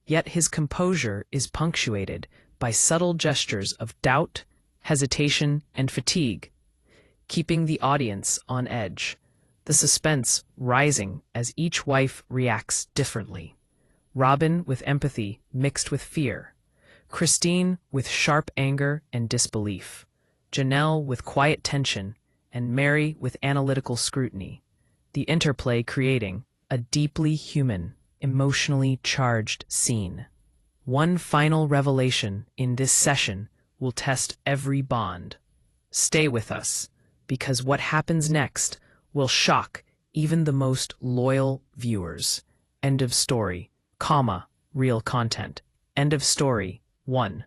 Yet his composure is punctuated by subtle gestures of doubt, hesitation, and fatigue, keeping the audience on edge, the suspense rising as each wife reacts differently. Robin with empathy mixed with fear, Christine with sharp anger and disbelief, Janelle with quiet tension, and Mary with analytical scrutiny, the interplay creating a deeply human, emotionally charged scene. One final revelation in this session will test every bond. Stay with us, because what happens next will shock even the most loyal viewers. End of story, real content. End of story. 1.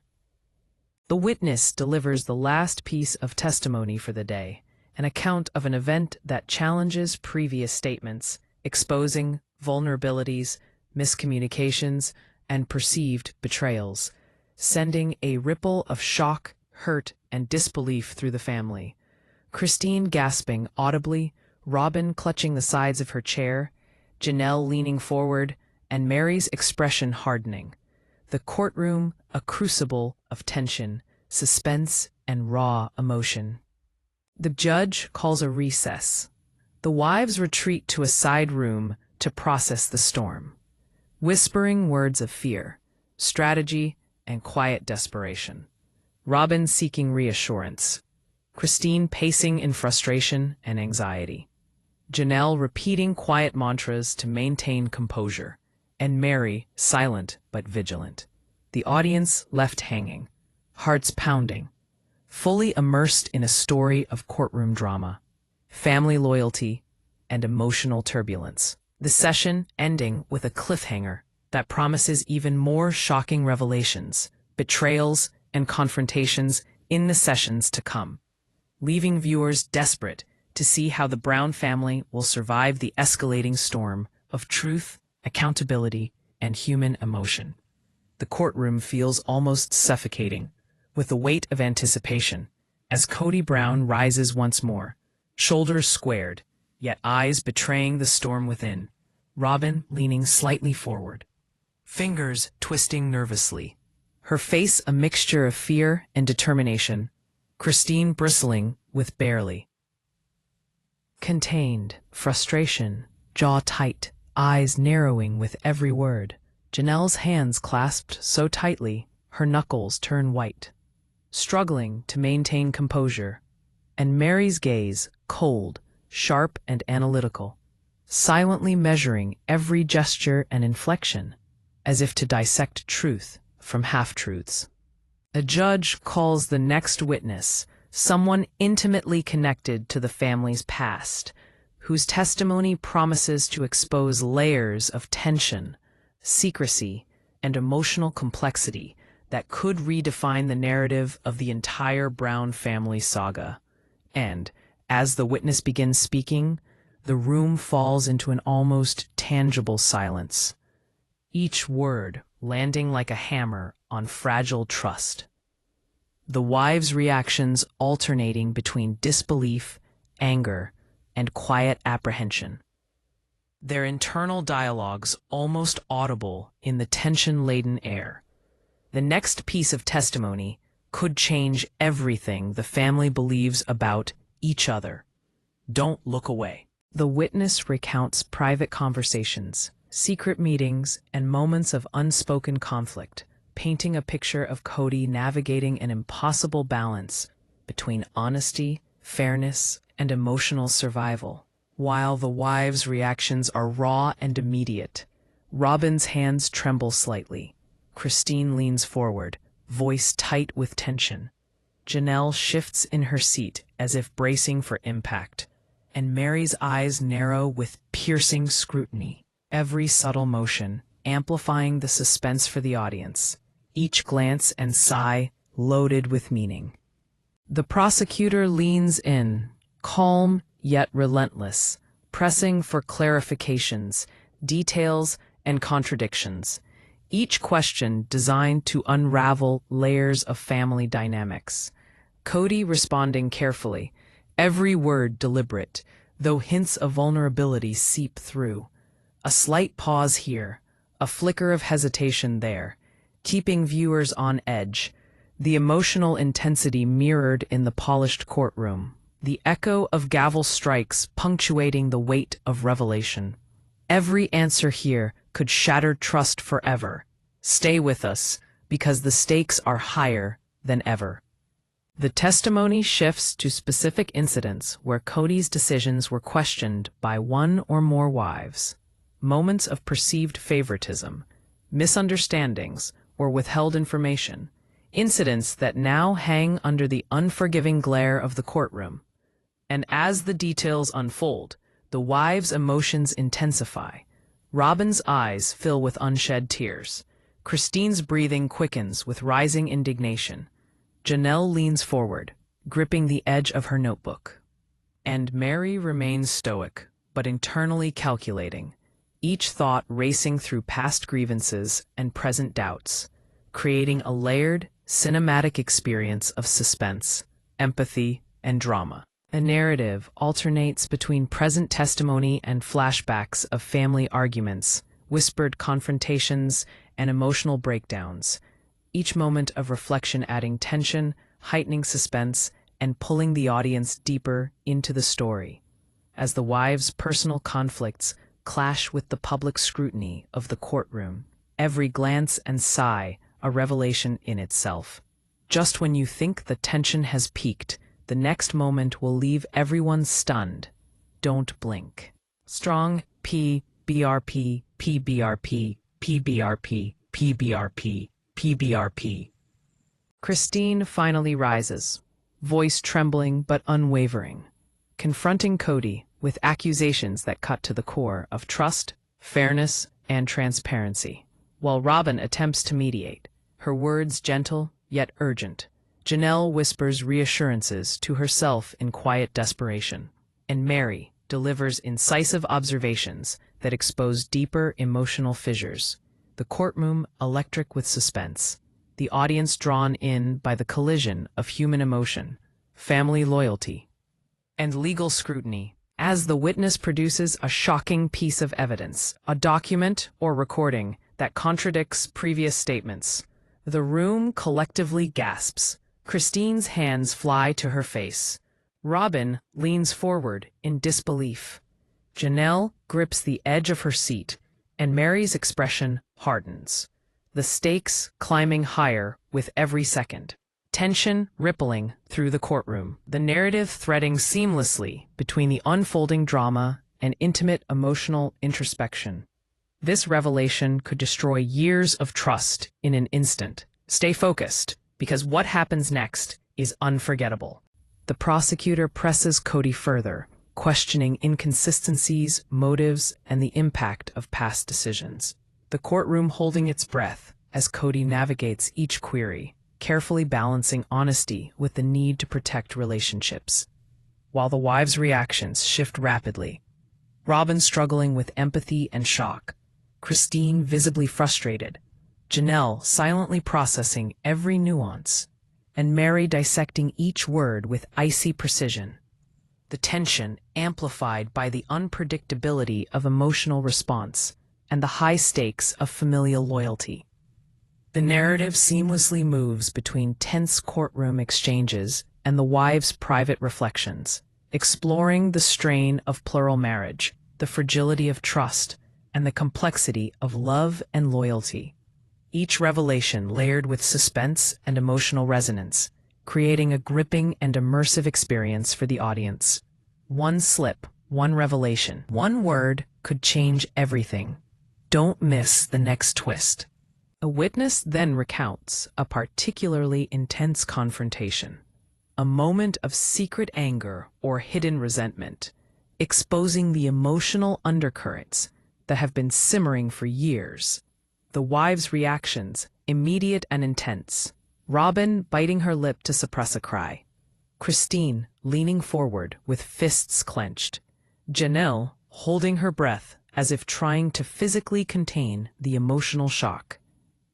The witness delivers the last piece of testimony for the day, an account of an event that challenges previous statements, exposing vulnerabilities, miscommunications, and perceived betrayals, sending a ripple of shock, hurt, and disbelief through the family. Christine gasping audibly, Robin clutching the sides of her chair, Janelle leaning forward, and Mary's expression hardening. The courtroom a crucible of tension, suspense, and raw emotion. The judge calls a recess. The wives retreat to a side room to process the storm, whispering words of fear, strategy, and quiet desperation. Robin seeking reassurance, Christine pacing in frustration and anxiety, Janelle repeating quiet mantras to maintain composure, and Mary silent but vigilant. The audience left hanging, hearts pounding, fully immersed in a story of courtroom drama, family loyalty, and emotional turbulence. The session ending with a cliffhanger that promises even more shocking revelations, betrayals, and confrontations in the sessions to come, leaving viewers desperate to see how the Brown family will survive the escalating storm of truth, accountability, and human emotion. The courtroom feels almost suffocating, with the weight of anticipation, as Kody Brown rises once more, shoulders squared, yet eyes betraying the storm within, Robin leaning slightly forward, fingers twisting nervously, her face a mixture of fear and determination, Christine bristling with barely contained frustration, jaw tight, eyes narrowing with every word. Janelle's hands clasped so tightly, her knuckles turn white, struggling to maintain composure, and Mary's gaze cold, sharp, and analytical, silently measuring every gesture and inflection, as if to dissect truth from half-truths. A judge calls the next witness someone intimately connected to the family's past, whose testimony promises to expose layers of tension, secrecy, and emotional complexity that could redefine the narrative of the entire Brown family saga. And, as the witness begins speaking, the room falls into an almost tangible silence, each word landing like a hammer on fragile trust. The wives' reactions alternating between disbelief, anger, and quiet apprehension, their internal dialogues almost audible in the tension-laden air. The next piece of testimony could change everything the family believes about each other. Don't look away. The witness recounts private conversations, secret meetings, and moments of unspoken conflict, painting a picture of Kody navigating an impossible balance between honesty, fairness, and emotional survival. While the wives' reactions are raw and immediate, Robin's hands tremble slightly. Christine leans forward, voice tight with tension. Janelle shifts in her seat as if bracing for impact, and Mary's eyes narrow with piercing scrutiny, every subtle motion amplifying the suspense for the audience, each glance and sigh loaded with meaning. The prosecutor leans in, calm yet relentless, pressing for clarifications, details, and contradictions, each question designed to unravel layers of family dynamics. Kody responding carefully, every word deliberate, though hints of vulnerability seep through. A slight pause here, a flicker of hesitation there, keeping viewers on edge, the emotional intensity mirrored in the polished courtroom, the echo of gavel strikes punctuating the weight of revelation. Every answer here could shatter trust forever. Stay with us, because the stakes are higher than ever. The testimony shifts to specific incidents where Kody's decisions were questioned by one or more wives, moments of perceived favoritism, misunderstandings, or withheld information, incidents that now hang under the unforgiving glare of the courtroom. And as the details unfold, the wives' emotions intensify. Robin's eyes fill with unshed tears. Christine's breathing quickens with rising indignation. Janelle leans forward, gripping the edge of her notebook. And Mary remains stoic, but internally calculating, each thought racing through past grievances and present doubts, creating a layered, cinematic experience of suspense, empathy, and drama. A narrative alternates between present testimony and flashbacks of family arguments, whispered confrontations, and emotional breakdowns, each moment of reflection adding tension, heightening suspense, and pulling the audience deeper into the story. As the wives' personal conflicts clash with the public scrutiny of the courtroom, every glance and sigh a revelation in itself. Just when you think the tension has peaked, the next moment will leave everyone stunned. Don't blink. Strong P, BRP, PBRP, PBRP, PBRP, PBRP. Christine finally rises, voice trembling but unwavering, confronting Kody with accusations that cut to the core of trust, fairness, and transparency. While Robin attempts to mediate, her words gentle yet urgent, Janelle whispers reassurances to herself in quiet desperation, and Mary delivers incisive observations that expose deeper emotional fissures. The courtroom electric with suspense, the audience drawn in by the collision of human emotion, family loyalty, and legal scrutiny, as the witness produces a shocking piece of evidence, a document or recording that contradicts previous statements. The room collectively gasps. Christine's hands fly to her face. Robin leans forward in disbelief. Janelle grips the edge of her seat, and Mary's expression hardens, the stakes climbing higher with every second. Tension rippling through the courtroom, the narrative threading seamlessly between the unfolding drama and intimate emotional introspection. This revelation could destroy years of trust in an instant. Stay focused, because what happens next is unforgettable. The prosecutor presses Kody further, questioning inconsistencies, motives, and the impact of past decisions. The courtroom holding its breath as Kody navigates each query, carefully balancing honesty with the need to protect relationships. While the wives' reactions shift rapidly, Robin struggling with empathy and shock, Christine visibly frustrated, Janelle silently processing every nuance, and Mary dissecting each word with icy precision. The tension amplified by the unpredictability of emotional response and the high stakes of familial loyalty. The narrative seamlessly moves between tense courtroom exchanges and the wives' private reflections, exploring the strain of plural marriage, the fragility of trust, and the complexity of love and loyalty. Each revelation layered with suspense and emotional resonance, creating a gripping and immersive experience for the audience. One slip, one revelation, one word could change everything. Don't miss the next twist. A witness then recounts a particularly intense confrontation, a moment of secret anger or hidden resentment, exposing the emotional undercurrents that have been simmering for years. The wives' reactions, immediate and intense. Robin biting her lip to suppress a cry. Christine leaning forward with fists clenched. Janelle holding her breath as if trying to physically contain the emotional shock.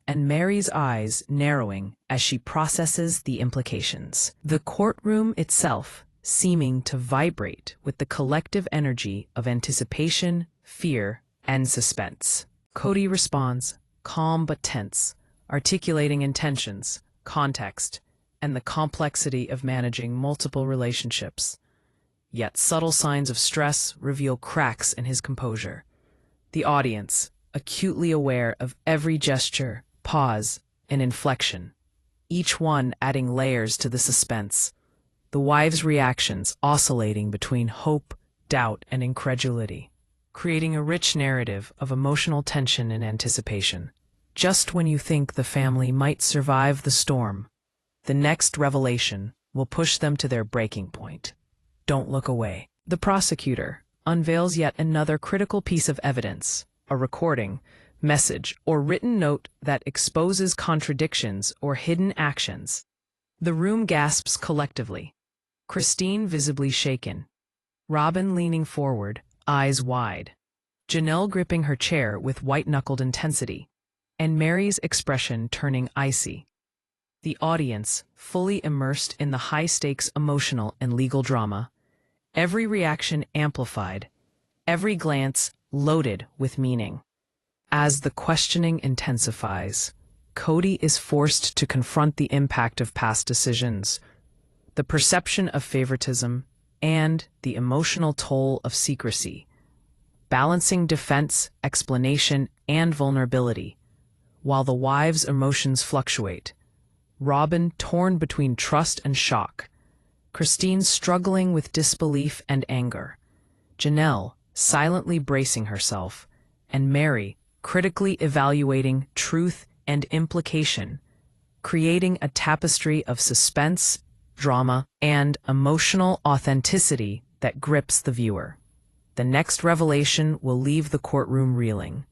And Mary's eyes narrowing as she processes the implications. The courtroom itself seeming to vibrate with the collective energy of anticipation, fear, and suspense. Kody responds, calm but tense, articulating intentions, context, and the complexity of managing multiple relationships. Yet subtle signs of stress reveal cracks in his composure. The audience, acutely aware of every gesture, pause, and inflection, each one adding layers to the suspense. The wives' reactions oscillating between hope, doubt, and incredulity, creating a rich narrative of emotional tension and anticipation. Just when you think the family might survive the storm, the next revelation will push them to their breaking point. Don't look away. The prosecutor unveils yet another critical piece of evidence, a recording, message, or written note that exposes contradictions or hidden actions. The room gasps collectively, Christine visibly shaken, Robin leaning forward, eyes wide, Janelle gripping her chair with white-knuckled intensity, and Mary's expression turning icy. The audience, fully immersed in the high-stakes emotional and legal drama, every reaction amplified, every glance loaded with meaning. As the questioning intensifies, Kody is forced to confront the impact of past decisions, the perception of favoritism, and the emotional toll of secrecy, balancing defense, explanation, and vulnerability. While the wives' emotions fluctuate, Robin torn between trust and shock, Christine struggling with disbelief and anger, Janelle silently bracing herself, and Mary critically evaluating truth and implication, creating a tapestry of suspense, drama, and emotional authenticity that grips the viewer. The next revelation will leave the courtroom reeling.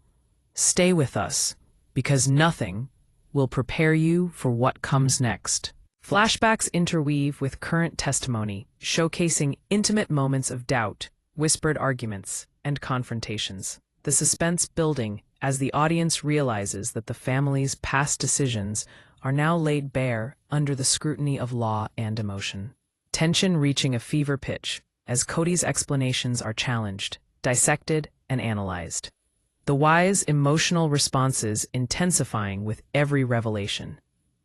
Stay with us, because nothing will prepare you for what comes next. Flashbacks interweave with current testimony, showcasing intimate moments of doubt, whispered arguments, and confrontations. The suspense building as the audience realizes that the family's past decisions are now laid bare under the scrutiny of law and emotion. Tension reaching a fever pitch as Kody's explanations are challenged, dissected, and analyzed. The wise emotional responses intensifying with every revelation.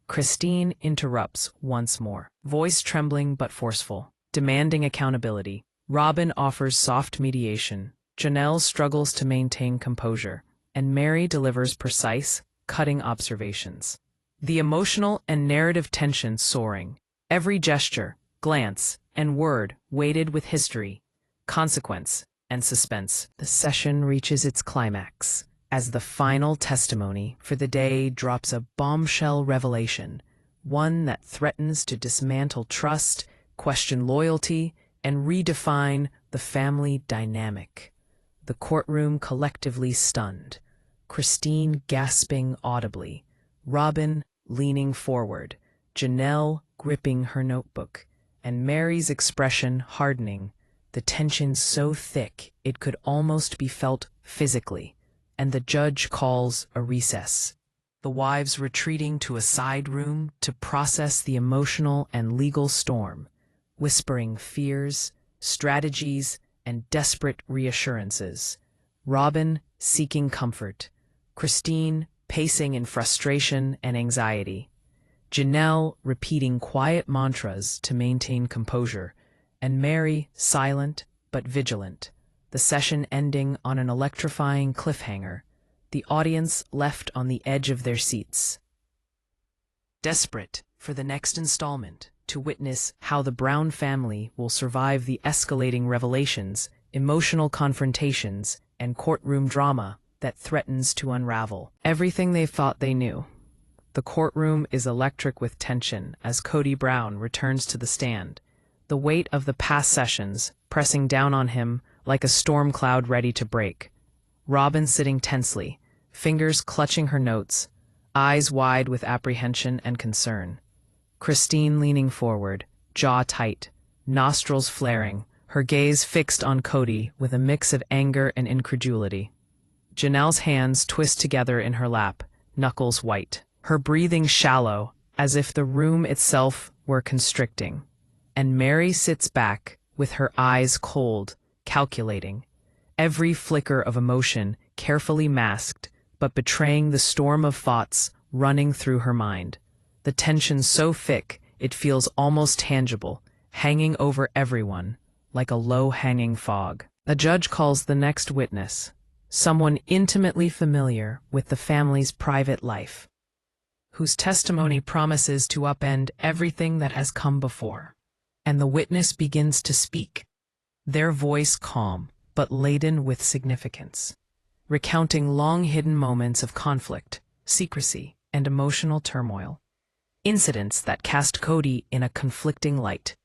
Christine interrupts once more, voice trembling but forceful, demanding accountability. Robin offers soft mediation. Janelle struggles to maintain composure, and Mary delivers precise, cutting observations. The emotional and narrative tension soaring, every gesture, glance, and word weighted with history, consequence, and suspense. The session reaches its climax as the final testimony for the day drops a bombshell revelation, one that threatens to dismantle trust, question loyalty, and redefine the family dynamic. The courtroom collectively stunned, Christine gasping audibly, Robin leaning forward, Janelle gripping her notebook, and Mary's expression hardening, the tension so thick it could almost be felt physically, and the judge calls a recess. The wives retreating to a side room to process the emotional and legal storm, whispering fears, strategies, and desperate reassurances. Robin seeking comfort, Christine pacing in frustration and anxiety, Janelle repeating quiet mantras to maintain composure, and Mary silent but vigilant, the session ending on an electrifying cliffhanger, the audience left on the edge of their seats, desperate for the next installment to witness how the Brown family will survive the escalating revelations, emotional confrontations, and courtroom drama that threatens to unravel everything they thought they knew. The courtroom is electric with tension as Kody Brown returns to the stand, the weight of the past sessions pressing down on him like a storm cloud ready to break. Robin sitting tensely, fingers clutching her notes, eyes wide with apprehension and concern. Christine leaning forward, jaw tight, nostrils flaring, her gaze fixed on Kody with a mix of anger and incredulity. Janelle's hands twist together in her lap, knuckles white, her breathing shallow, as if the room itself were constricting. And Mary sits back, with her eyes cold, calculating, every flicker of emotion carefully masked, but betraying the storm of thoughts running through her mind. The tension so thick it feels almost tangible, hanging over everyone, like a low-hanging fog. A judge calls the next witness, someone intimately familiar with the family's private life, whose testimony promises to upend everything that has come before. And the witness begins to speak, their voice calm but laden with significance, recounting long-hidden moments of conflict, secrecy, and emotional turmoil. Incidents that cast Kody in a conflicting light,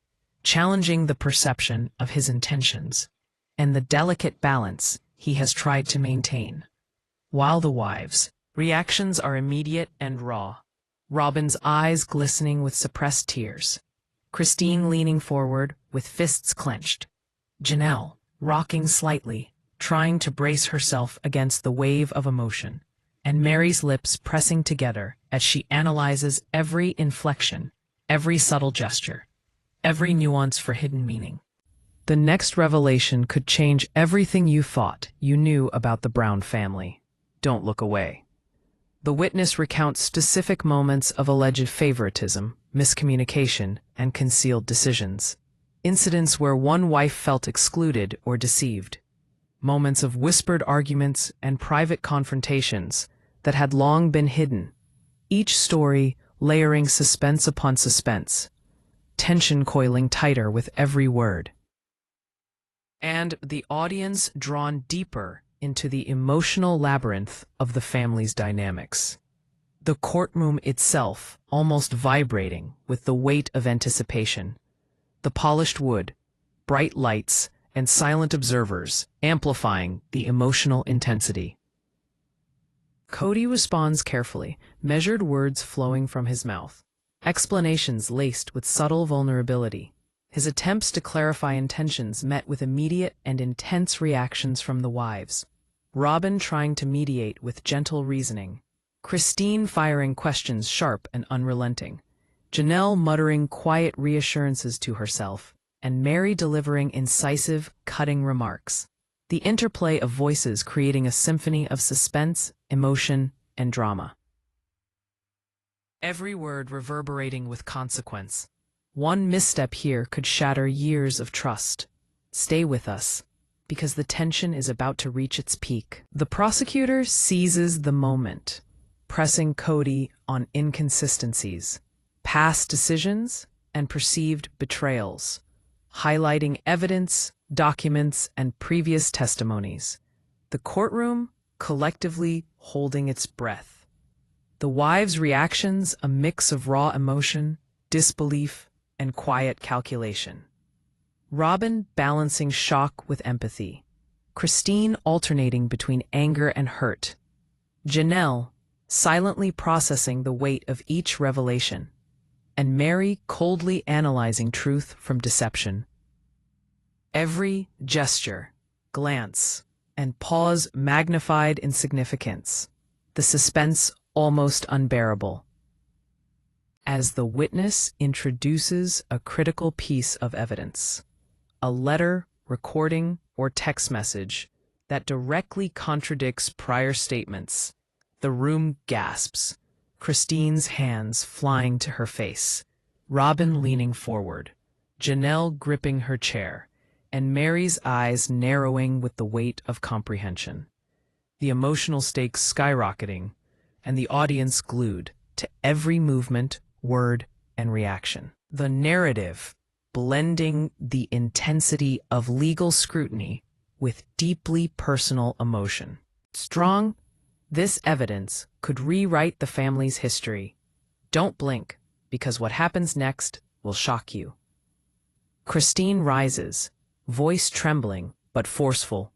challenging the perception of his intentions and the delicate balance he has tried to maintain. While the wives' reactions are immediate and raw, Robin's eyes glistening with suppressed tears, Christine leaning forward with fists clenched, Janelle rocking slightly, trying to brace herself against the wave of emotion, and Mary's lips pressing together as she analyzes every inflection, every subtle gesture, every nuance for hidden meaning. The next revelation could change everything you thought you knew about the Brown family. Don't look away. The witness recounts specific moments of alleged favoritism, miscommunication, and concealed decisions. Incidents where one wife felt excluded or deceived. Moments of whispered arguments and private confrontations that had long been hidden. Each story layering suspense upon suspense, tension coiling tighter with every word. And the audience drawn deeper into the emotional labyrinth of the family's dynamics. The courtroom itself almost vibrating with the weight of anticipation. The polished wood, bright lights, and silent observers amplifying the emotional intensity. Kody responds carefully, measured words flowing from his mouth, explanations laced with subtle vulnerability. His attempts to clarify intentions met with immediate and intense reactions from the wives. Robin trying to mediate with gentle reasoning. Christine firing questions sharp and unrelenting. Janelle muttering quiet reassurances to herself, and Mary delivering incisive, cutting remarks. The interplay of voices creating a symphony of suspense, emotion, and drama. Every word reverberating with consequence. One misstep here could shatter years of trust. Stay with us, because the tension is about to reach its peak. The prosecutor seizes the moment, pressing Kody on inconsistencies, past decisions, and perceived betrayals, highlighting evidence, documents, and previous testimonies. The courtroom collectively holding its breath. The wives' reactions a mix of raw emotion, disbelief, and quiet calculation. Robin balancing shock with empathy. Christine alternating between anger and hurt. Janelle silently processing the weight of each revelation. And Mary coldly analyzing truth from deception. Every gesture, glance, and pause magnified in significance. The suspense almost unbearable. As the witness introduces a critical piece of evidence, a letter, recording, or text message that directly contradicts prior statements, the room gasps, Christine's hands flying to her face, Robin leaning forward, Janelle gripping her chair, and Mary's eyes narrowing with the weight of comprehension. The emotional stakes skyrocketing, and the audience glued to every movement, word, and reaction. The narrative blending the intensity of legal scrutiny with deeply personal emotion. Strong, this evidence could rewrite the family's history. Don't blink, because what happens next will shock you. Christine rises, voice trembling but forceful,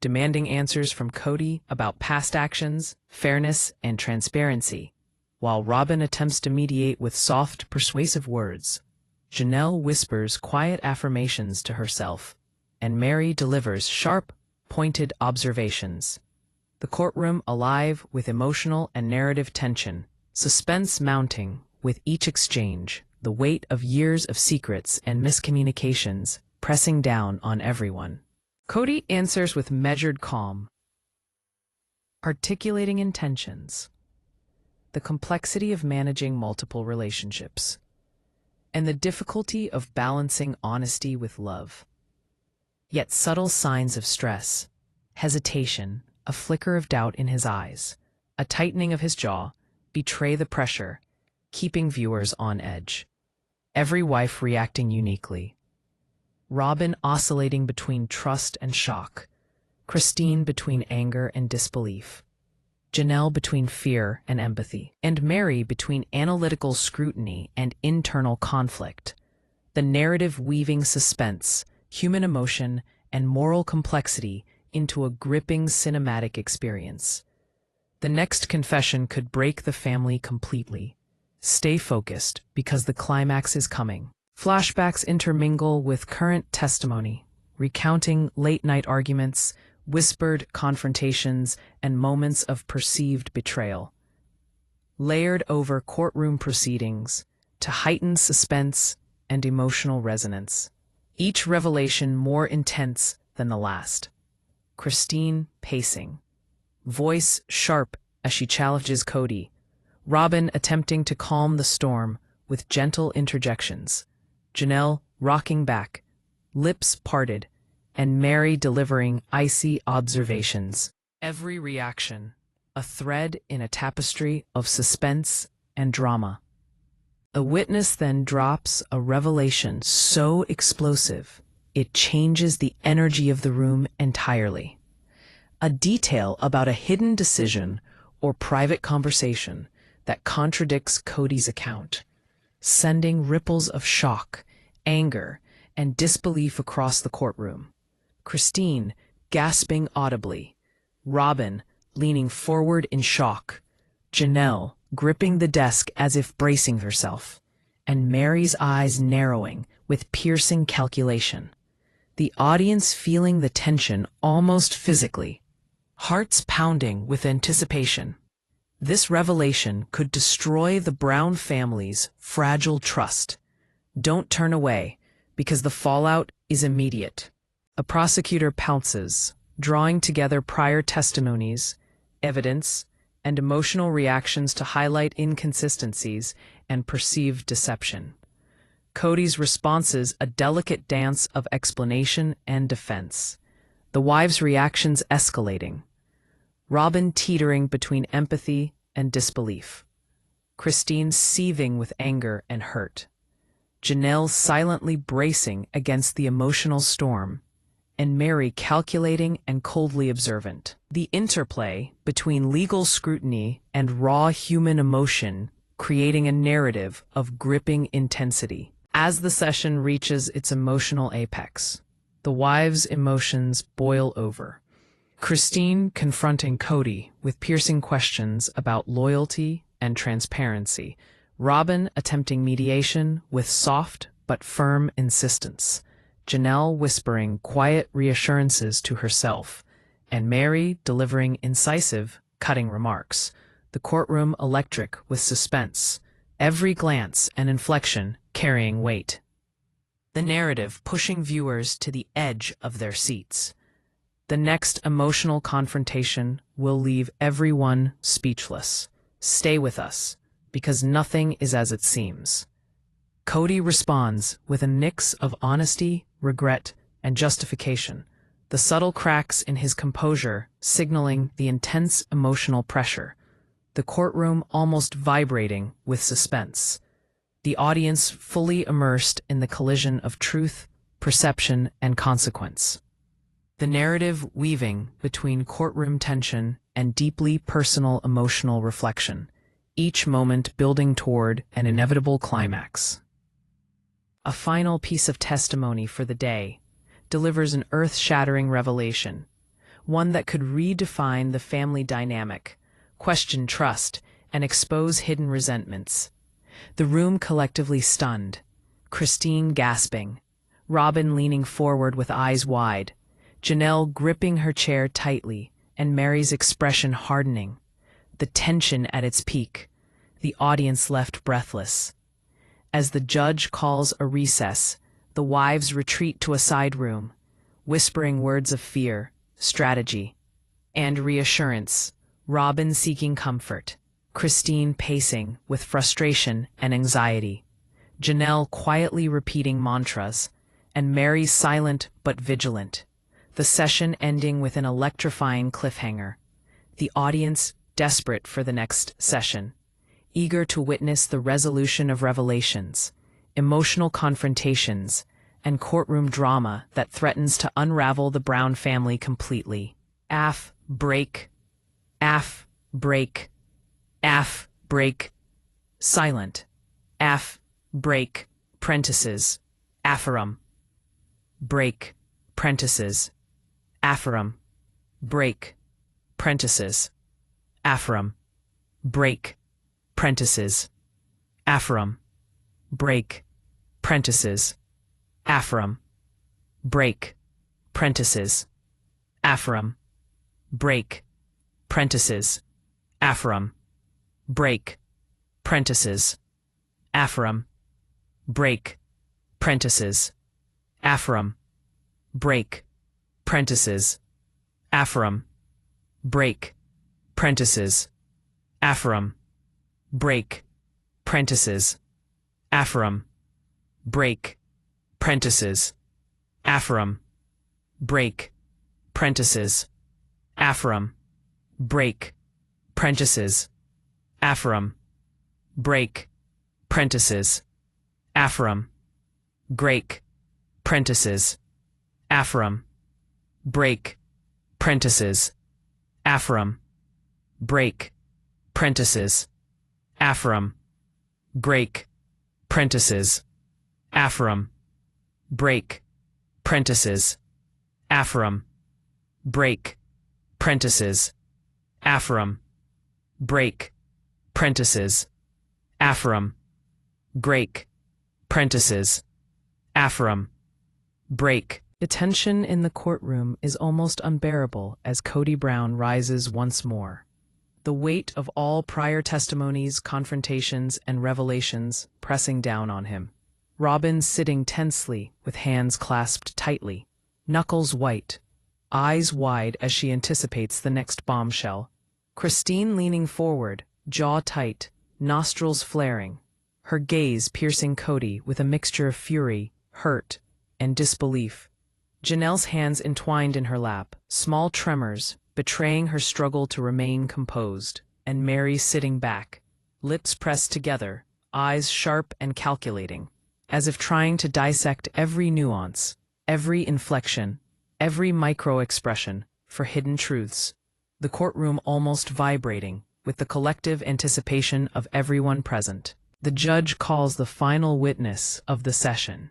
demanding answers from Kody about past actions, fairness, and transparency, while Robin attempts to mediate with soft, persuasive words. Janelle whispers quiet affirmations to herself, and Mary delivers sharp, pointed observations. The courtroom alive with emotional and narrative tension, suspense mounting with each exchange, the weight of years of secrets and miscommunications pressing down on everyone. Kody answers with measured calm, articulating intentions, the complexity of managing multiple relationships, and the difficulty of balancing honesty with love. Yet subtle signs of stress, hesitation, a flicker of doubt in his eyes, a tightening of his jaw, betray the pressure, keeping viewers on edge. Every wife reacting uniquely. Robin oscillating between trust and shock, Christine between anger and disbelief, Janelle between fear and empathy, and Mary between analytical scrutiny and internal conflict. The narrative weaving suspense, human emotion, and moral complexity into a gripping cinematic experience. The next confession could break the family completely. Stay focused, because the climax is coming. Flashbacks intermingle with current testimony, recounting late-night arguments, whispered confrontations, and moments of perceived betrayal. Layered over courtroom proceedings to heighten suspense and emotional resonance. Each revelation more intense than the last. Christine pacing, voice sharp as she challenges Kody, Robin attempting to calm the storm with gentle interjections, Janelle rocking back, lips parted, and Mary delivering icy observations. Every reaction, a thread in a tapestry of suspense and drama. The witness then drops a revelation so explosive, it changes the energy of the room entirely. A detail about a hidden decision or private conversation that contradicts Kody's account, sending ripples of shock, anger, and disbelief across the courtroom. Christine gasping audibly, Robin leaning forward in shock, Janelle gripping the desk as if bracing herself, and Mary's eyes narrowing with piercing calculation. The audience feeling the tension almost physically, hearts pounding with anticipation. This revelation could destroy the Brown family's fragile trust. Don't turn away, because the fallout is immediate. A prosecutor pounces, drawing together prior testimonies, evidence, and emotional reactions to highlight inconsistencies and perceived deception. Kody's responses a delicate dance of explanation and defense. The wives' reactions escalating. Robin teetering between empathy and disbelief. Christine seething with anger and hurt. Janelle silently bracing against the emotional storm, and Mary calculating and coldly observant. The interplay between legal scrutiny and raw human emotion creating a narrative of gripping intensity. As the session reaches its emotional apex, the wives' emotions boil over. Christine confronting Kody with piercing questions about loyalty and transparency, Robin attempting mediation with soft but firm insistence, Janelle whispering quiet reassurances to herself, and Mary delivering incisive, cutting remarks. The courtroom electric with suspense, every glance and inflection carrying weight. The narrative pushing viewers to the edge of their seats. The next emotional confrontation will leave everyone speechless. Stay with us, because nothing is as it seems. Kody responds with a mix of honesty, regret, and justification, the subtle cracks in his composure signaling the intense emotional pressure, the courtroom almost vibrating with suspense, the audience fully immersed in the collision of truth, perception, and consequence. The narrative weaving between courtroom tension and deeply personal emotional reflection, each moment building toward an inevitable climax. A final piece of testimony for the day delivers an earth-shattering revelation, one that could redefine the family dynamic, question trust, and expose hidden resentments. The room collectively stunned, Christine gasping, Robin leaning forward with eyes wide, Janelle gripping her chair tightly, and Mary's expression hardening, the tension at its peak, the audience left breathless. As the judge calls a recess, the wives retreat to a side room, whispering words of fear, strategy, and reassurance, Robin seeking comfort, Christine pacing with frustration and anxiety, Janelle quietly repeating mantras, and Mary silent but vigilant, the session ending with an electrifying cliffhanger, the audience desperate for the next session, eager to witness the resolution of revelations, emotional confrontations, and courtroom drama that threatens to unravel the Brown family completely. Aff, break, aff, break, aff, break, silent, aff, break, prentices, aphorum, break, prentices, aphorum, break, prentices, aphorum, break, prentices, aphorum, break, prentices, aphorum, break, prentices, aphorum, break, prentices, aphorum, break, prentices, aphorum, break, prentices, aphorum, break, prentices, aphorum, break, prentices, aphorum, break, prentices, aphorum, break, prentices, aphorum, break, prentices, aphorum, break, prentices, aphorum, break, prentices, Aphorum, break, prentices, Aphorum, break, prentices, Aphorum, break, prentices, Aphorum, break, prentices, Aphorum, break, prentices, Aphorum, break, prentices, Aphorum, break, prentices, Aphorum, break, prentices, Aphorum, break. The tension in the courtroom is almost unbearable as Kody Brown rises once more. The weight of all prior testimonies, confrontations, and revelations pressing down on him. Robin sitting tensely with hands clasped tightly, knuckles white, eyes wide as she anticipates the next bombshell. Christine leaning forward, jaw tight, nostrils flaring, her gaze piercing Kody with a mixture of fury, hurt, and disbelief. Janelle's hands entwined in her lap, small tremors betraying her struggle to remain composed, and Mary sitting back, lips pressed together, eyes sharp and calculating, as if trying to dissect every nuance, every inflection, every micro-expression for hidden truths. The courtroom almost vibrating with the collective anticipation of everyone present. The judge calls the final witness of the session,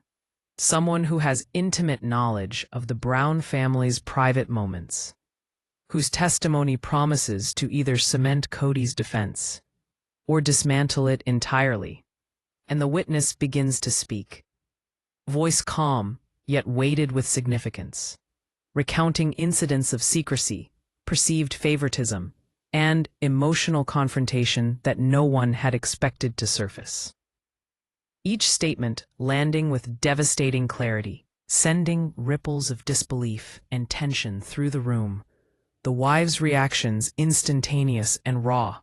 someone who has intimate knowledge of the Brown family's private moments, whose testimony promises to either cement Kody's defense or dismantle it entirely. And the witness begins to speak, voice calm, yet weighted with significance, recounting incidents of secrecy, perceived favoritism, and emotional confrontation that no one had expected to surface. Each statement landing with devastating clarity, sending ripples of disbelief and tension through the room, the wives' reactions instantaneous and raw.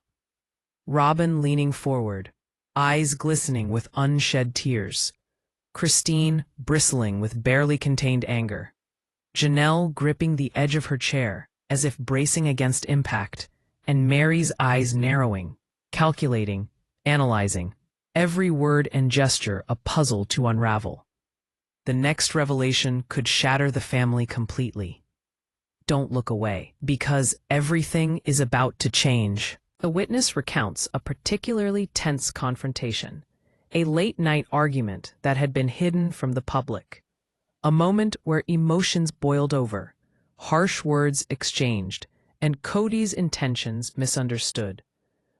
Robin leaning forward, eyes glistening with unshed tears. Christine bristling with barely contained anger. Janelle gripping the edge of her chair, as if bracing against impact, and Mary's eyes narrowing, calculating, analyzing, every word and gesture a puzzle to unravel. The next revelation could shatter the family completely. Don't look away, because everything is about to change. The witness recounts a particularly tense confrontation, a late-night argument that had been hidden from the public, a moment where emotions boiled over, harsh words exchanged, and Kody's intentions misunderstood,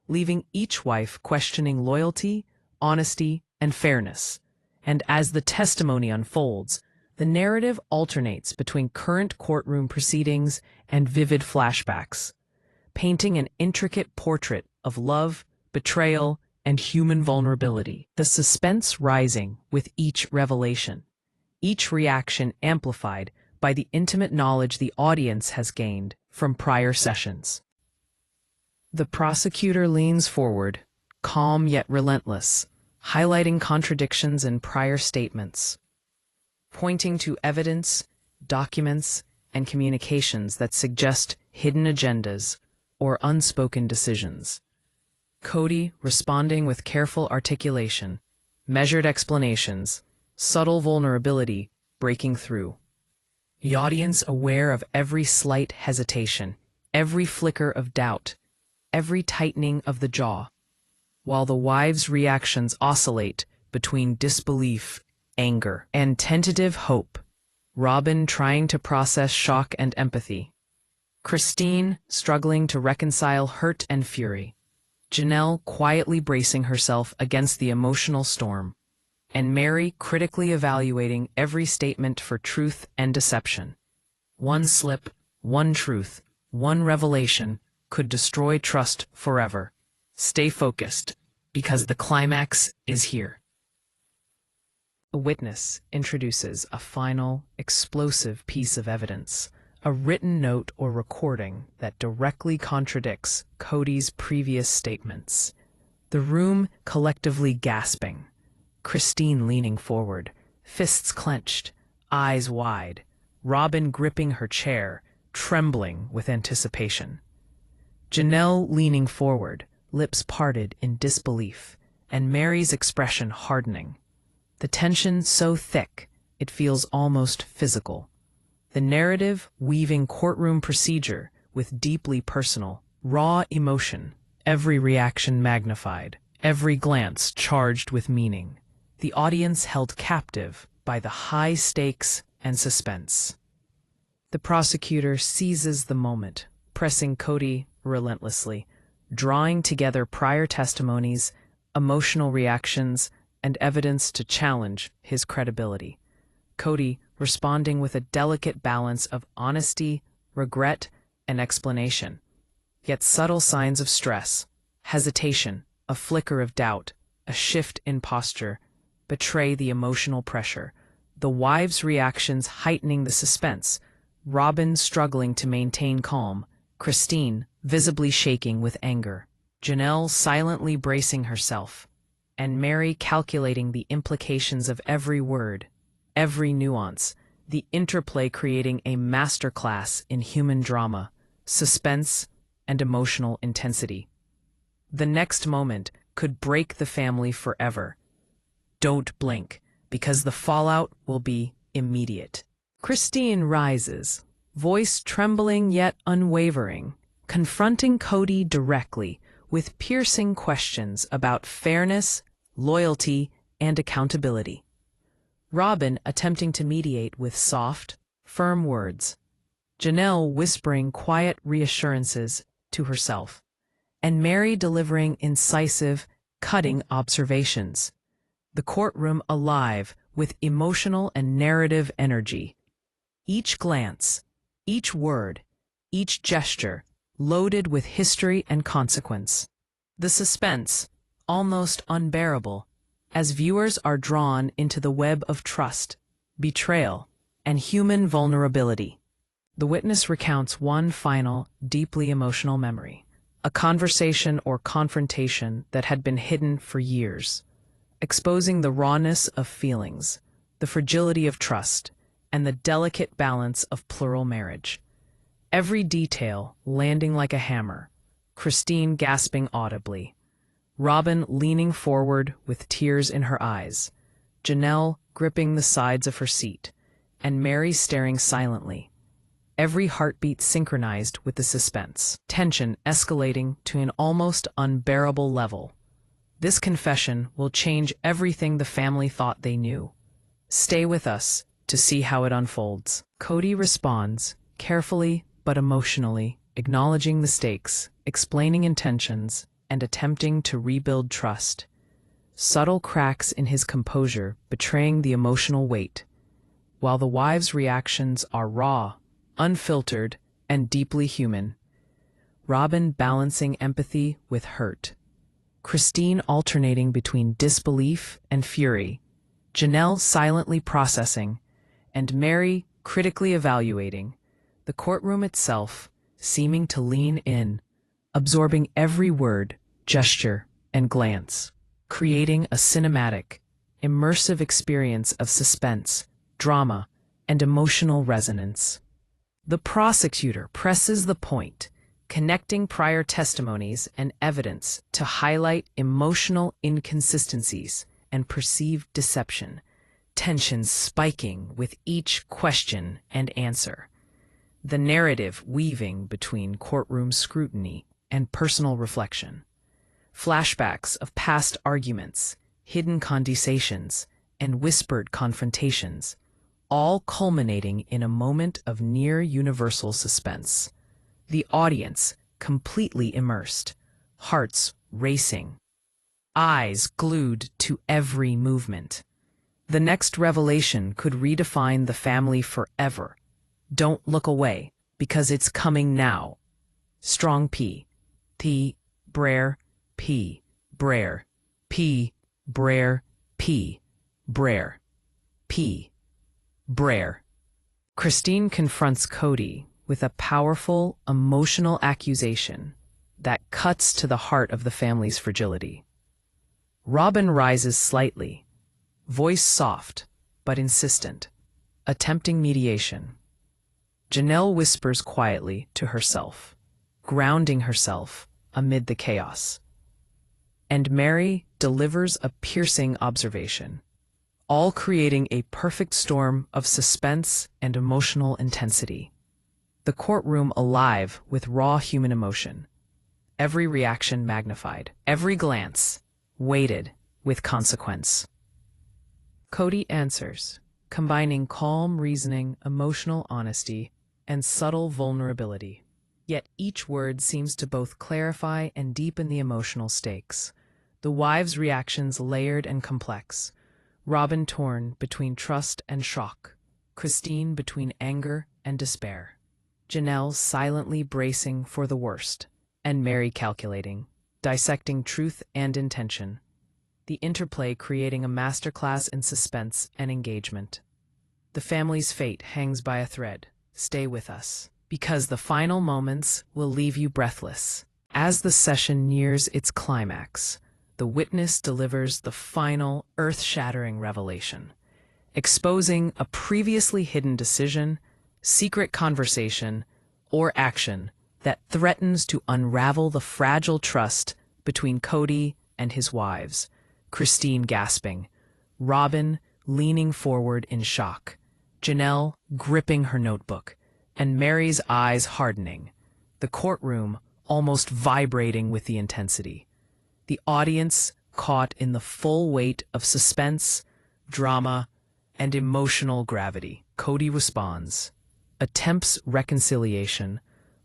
leaving each wife questioning loyalty, honesty, and fairness. And as the testimony unfolds, the narrative alternates between current courtroom proceedings and vivid flashbacks, painting an intricate portrait of love, betrayal, and human vulnerability, the suspense rising with each revelation, each reaction amplified by the intimate knowledge the audience has gained from prior sessions. The prosecutor leans forward, calm yet relentless, highlighting contradictions in prior statements, pointing to evidence, documents, and communications that suggest hidden agendas or unspoken decisions. Kody responding with careful articulation, measured explanations, subtle vulnerability breaking through. The audience aware of every slight hesitation, every flicker of doubt, every tightening of the jaw, while the wives' reactions oscillate between disbelief, anger, and tentative hope. Robin trying to process shock and empathy. Christine struggling to reconcile hurt and fury. Janelle quietly bracing herself against the emotional storm. And Mary critically evaluating every statement for truth and deception. One slip, one truth, one revelation could destroy trust forever. Stay focused, because the climax is here. A witness introduces a final, explosive piece of evidence, a written note or recording that directly contradicts Kody's previous statements. The room collectively gasping, Christine leaning forward, fists clenched, eyes wide, Robin gripping her chair, trembling with anticipation. Janelle leaning forward, lips parted in disbelief, and Mary's expression hardening. The tension so thick, it feels almost physical. The narrative weaving courtroom procedure with deeply personal, raw emotion, every reaction magnified, every glance charged with meaning. The audience held captive by the high stakes and suspense. The prosecutor seizes the moment, pressing Kody relentlessly, drawing together prior testimonies, emotional reactions, and evidence to challenge his credibility. Kody responding with a delicate balance of honesty, regret, and explanation. Yet subtle signs of stress, hesitation, a flicker of doubt, a shift in posture, betray the emotional pressure. The wives' reactions heightening the suspense, Robin struggling to maintain calm, Christine visibly shaking with anger, Janelle silently bracing herself, and Mary calculating the implications of every word, every nuance, the interplay creating a masterclass in human drama, suspense, and emotional intensity. The next moment could break the family forever. Don't blink, because the fallout will be immediate. Christine rises, voice trembling yet unwavering, confronting Kody directly with piercing questions about fairness, loyalty, and accountability. Robin attempting to mediate with soft, firm words, Janelle whispering quiet reassurances to herself, and Mary delivering incisive, cutting observations. The courtroom alive with emotional and narrative energy. Each glance, each word, each gesture loaded with history and consequence. The suspense, almost unbearable, as viewers are drawn into the web of trust, betrayal, and human vulnerability. The witness recounts one final, deeply emotional memory, a conversation or confrontation that had been hidden for years, exposing the rawness of feelings, the fragility of trust, and the delicate balance of plural marriage. Every detail landing like a hammer, Christine gasping audibly, Robin leaning forward with tears in her eyes, Janelle gripping the sides of her seat, and Mary staring silently, every heartbeat synchronized with the suspense, tension escalating to an almost unbearable level. This confession will change everything the family thought they knew. Stay with us to see how it unfolds. Kody responds, carefully but emotionally, acknowledging the stakes, explaining intentions, and attempting to rebuild trust. Subtle cracks in his composure betraying the emotional weight, while the wives' reactions are raw, unfiltered, and deeply human. Robin balancing empathy with hurt, Christine alternating between disbelief and fury, Janelle silently processing, and Mary critically evaluating, the courtroom itself seeming to lean in, absorbing every word, gesture, and glance, creating a cinematic, immersive experience of suspense, drama, and emotional resonance. The prosecutor presses the point, connecting prior testimonies and evidence to highlight emotional inconsistencies and perceived deception, tensions spiking with each question and answer. The narrative weaving between courtroom scrutiny and personal reflection. Flashbacks of past arguments, hidden conversations, and whispered confrontations, all culminating in a moment of near universal suspense. The audience completely immersed, hearts racing, eyes glued to every movement. The next revelation could redefine the family forever. Don't look away, because it's coming now. Strong P. P. Brer. P. Brer. P. Brer. P. Brer. P. Brer. Christine confronts Kody with a powerful, emotional accusation that cuts to the heart of the family's fragility. Robin rises slightly, voice soft but insistent, attempting mediation. Janelle whispers quietly to herself, grounding herself amid the chaos. And Mary delivers a piercing observation, all creating a perfect storm of suspense and emotional intensity. The courtroom alive with raw human emotion, every reaction magnified, every glance weighted with consequence. Kody answers, combining calm reasoning, emotional honesty, and subtle vulnerability. Yet each word seems to both clarify and deepen the emotional stakes. The wives' reactions layered and complex. Robin torn between trust and shock. Christine between anger and despair. Janelle silently bracing for the worst. And Mary calculating, dissecting truth and intention. The interplay creating a masterclass in suspense and engagement. The family's fate hangs by a thread. Stay with us, because the final moments will leave you breathless. As the session nears its climax, the witness delivers the final, earth-shattering revelation, exposing a previously hidden decision, secret conversation, or action that threatens to unravel the fragile trust between Kody and his wives. Christine gasping, Robin leaning forward in shock, Janelle gripping her notebook, and Mary's eyes hardening, the courtroom almost vibrating with the intensity. The audience caught in the full weight of suspense, drama, and emotional gravity. Kody responds, attempts reconciliation,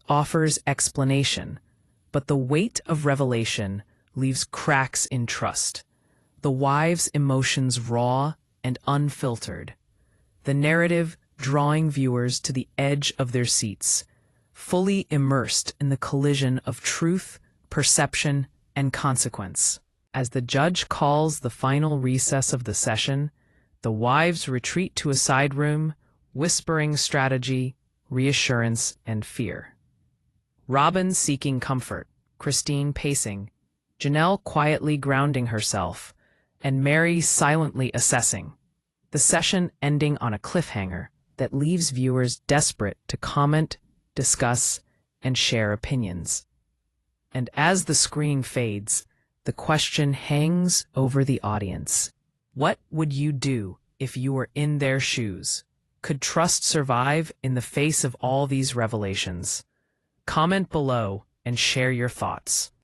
offers explanation, but the weight of revelation leaves cracks in trust. The wives' emotions raw and unfiltered. The narrative drawing viewers to the edge of their seats, fully immersed in the collision of truth, perception, and consequence. As the judge calls the final recess of the session, the wives retreat to a side room, whispering strategy, reassurance, and fear. Robin seeking comfort, Christine pacing, Janelle quietly grounding herself, and Mary silently assessing. The session ending on a cliffhanger that leaves viewers desperate to comment, discuss, and share opinions. And as the screen fades, the question hangs over the audience. What would you do if you were in their shoes? Could trust survive in the face of all these revelations? Comment below and share your thoughts.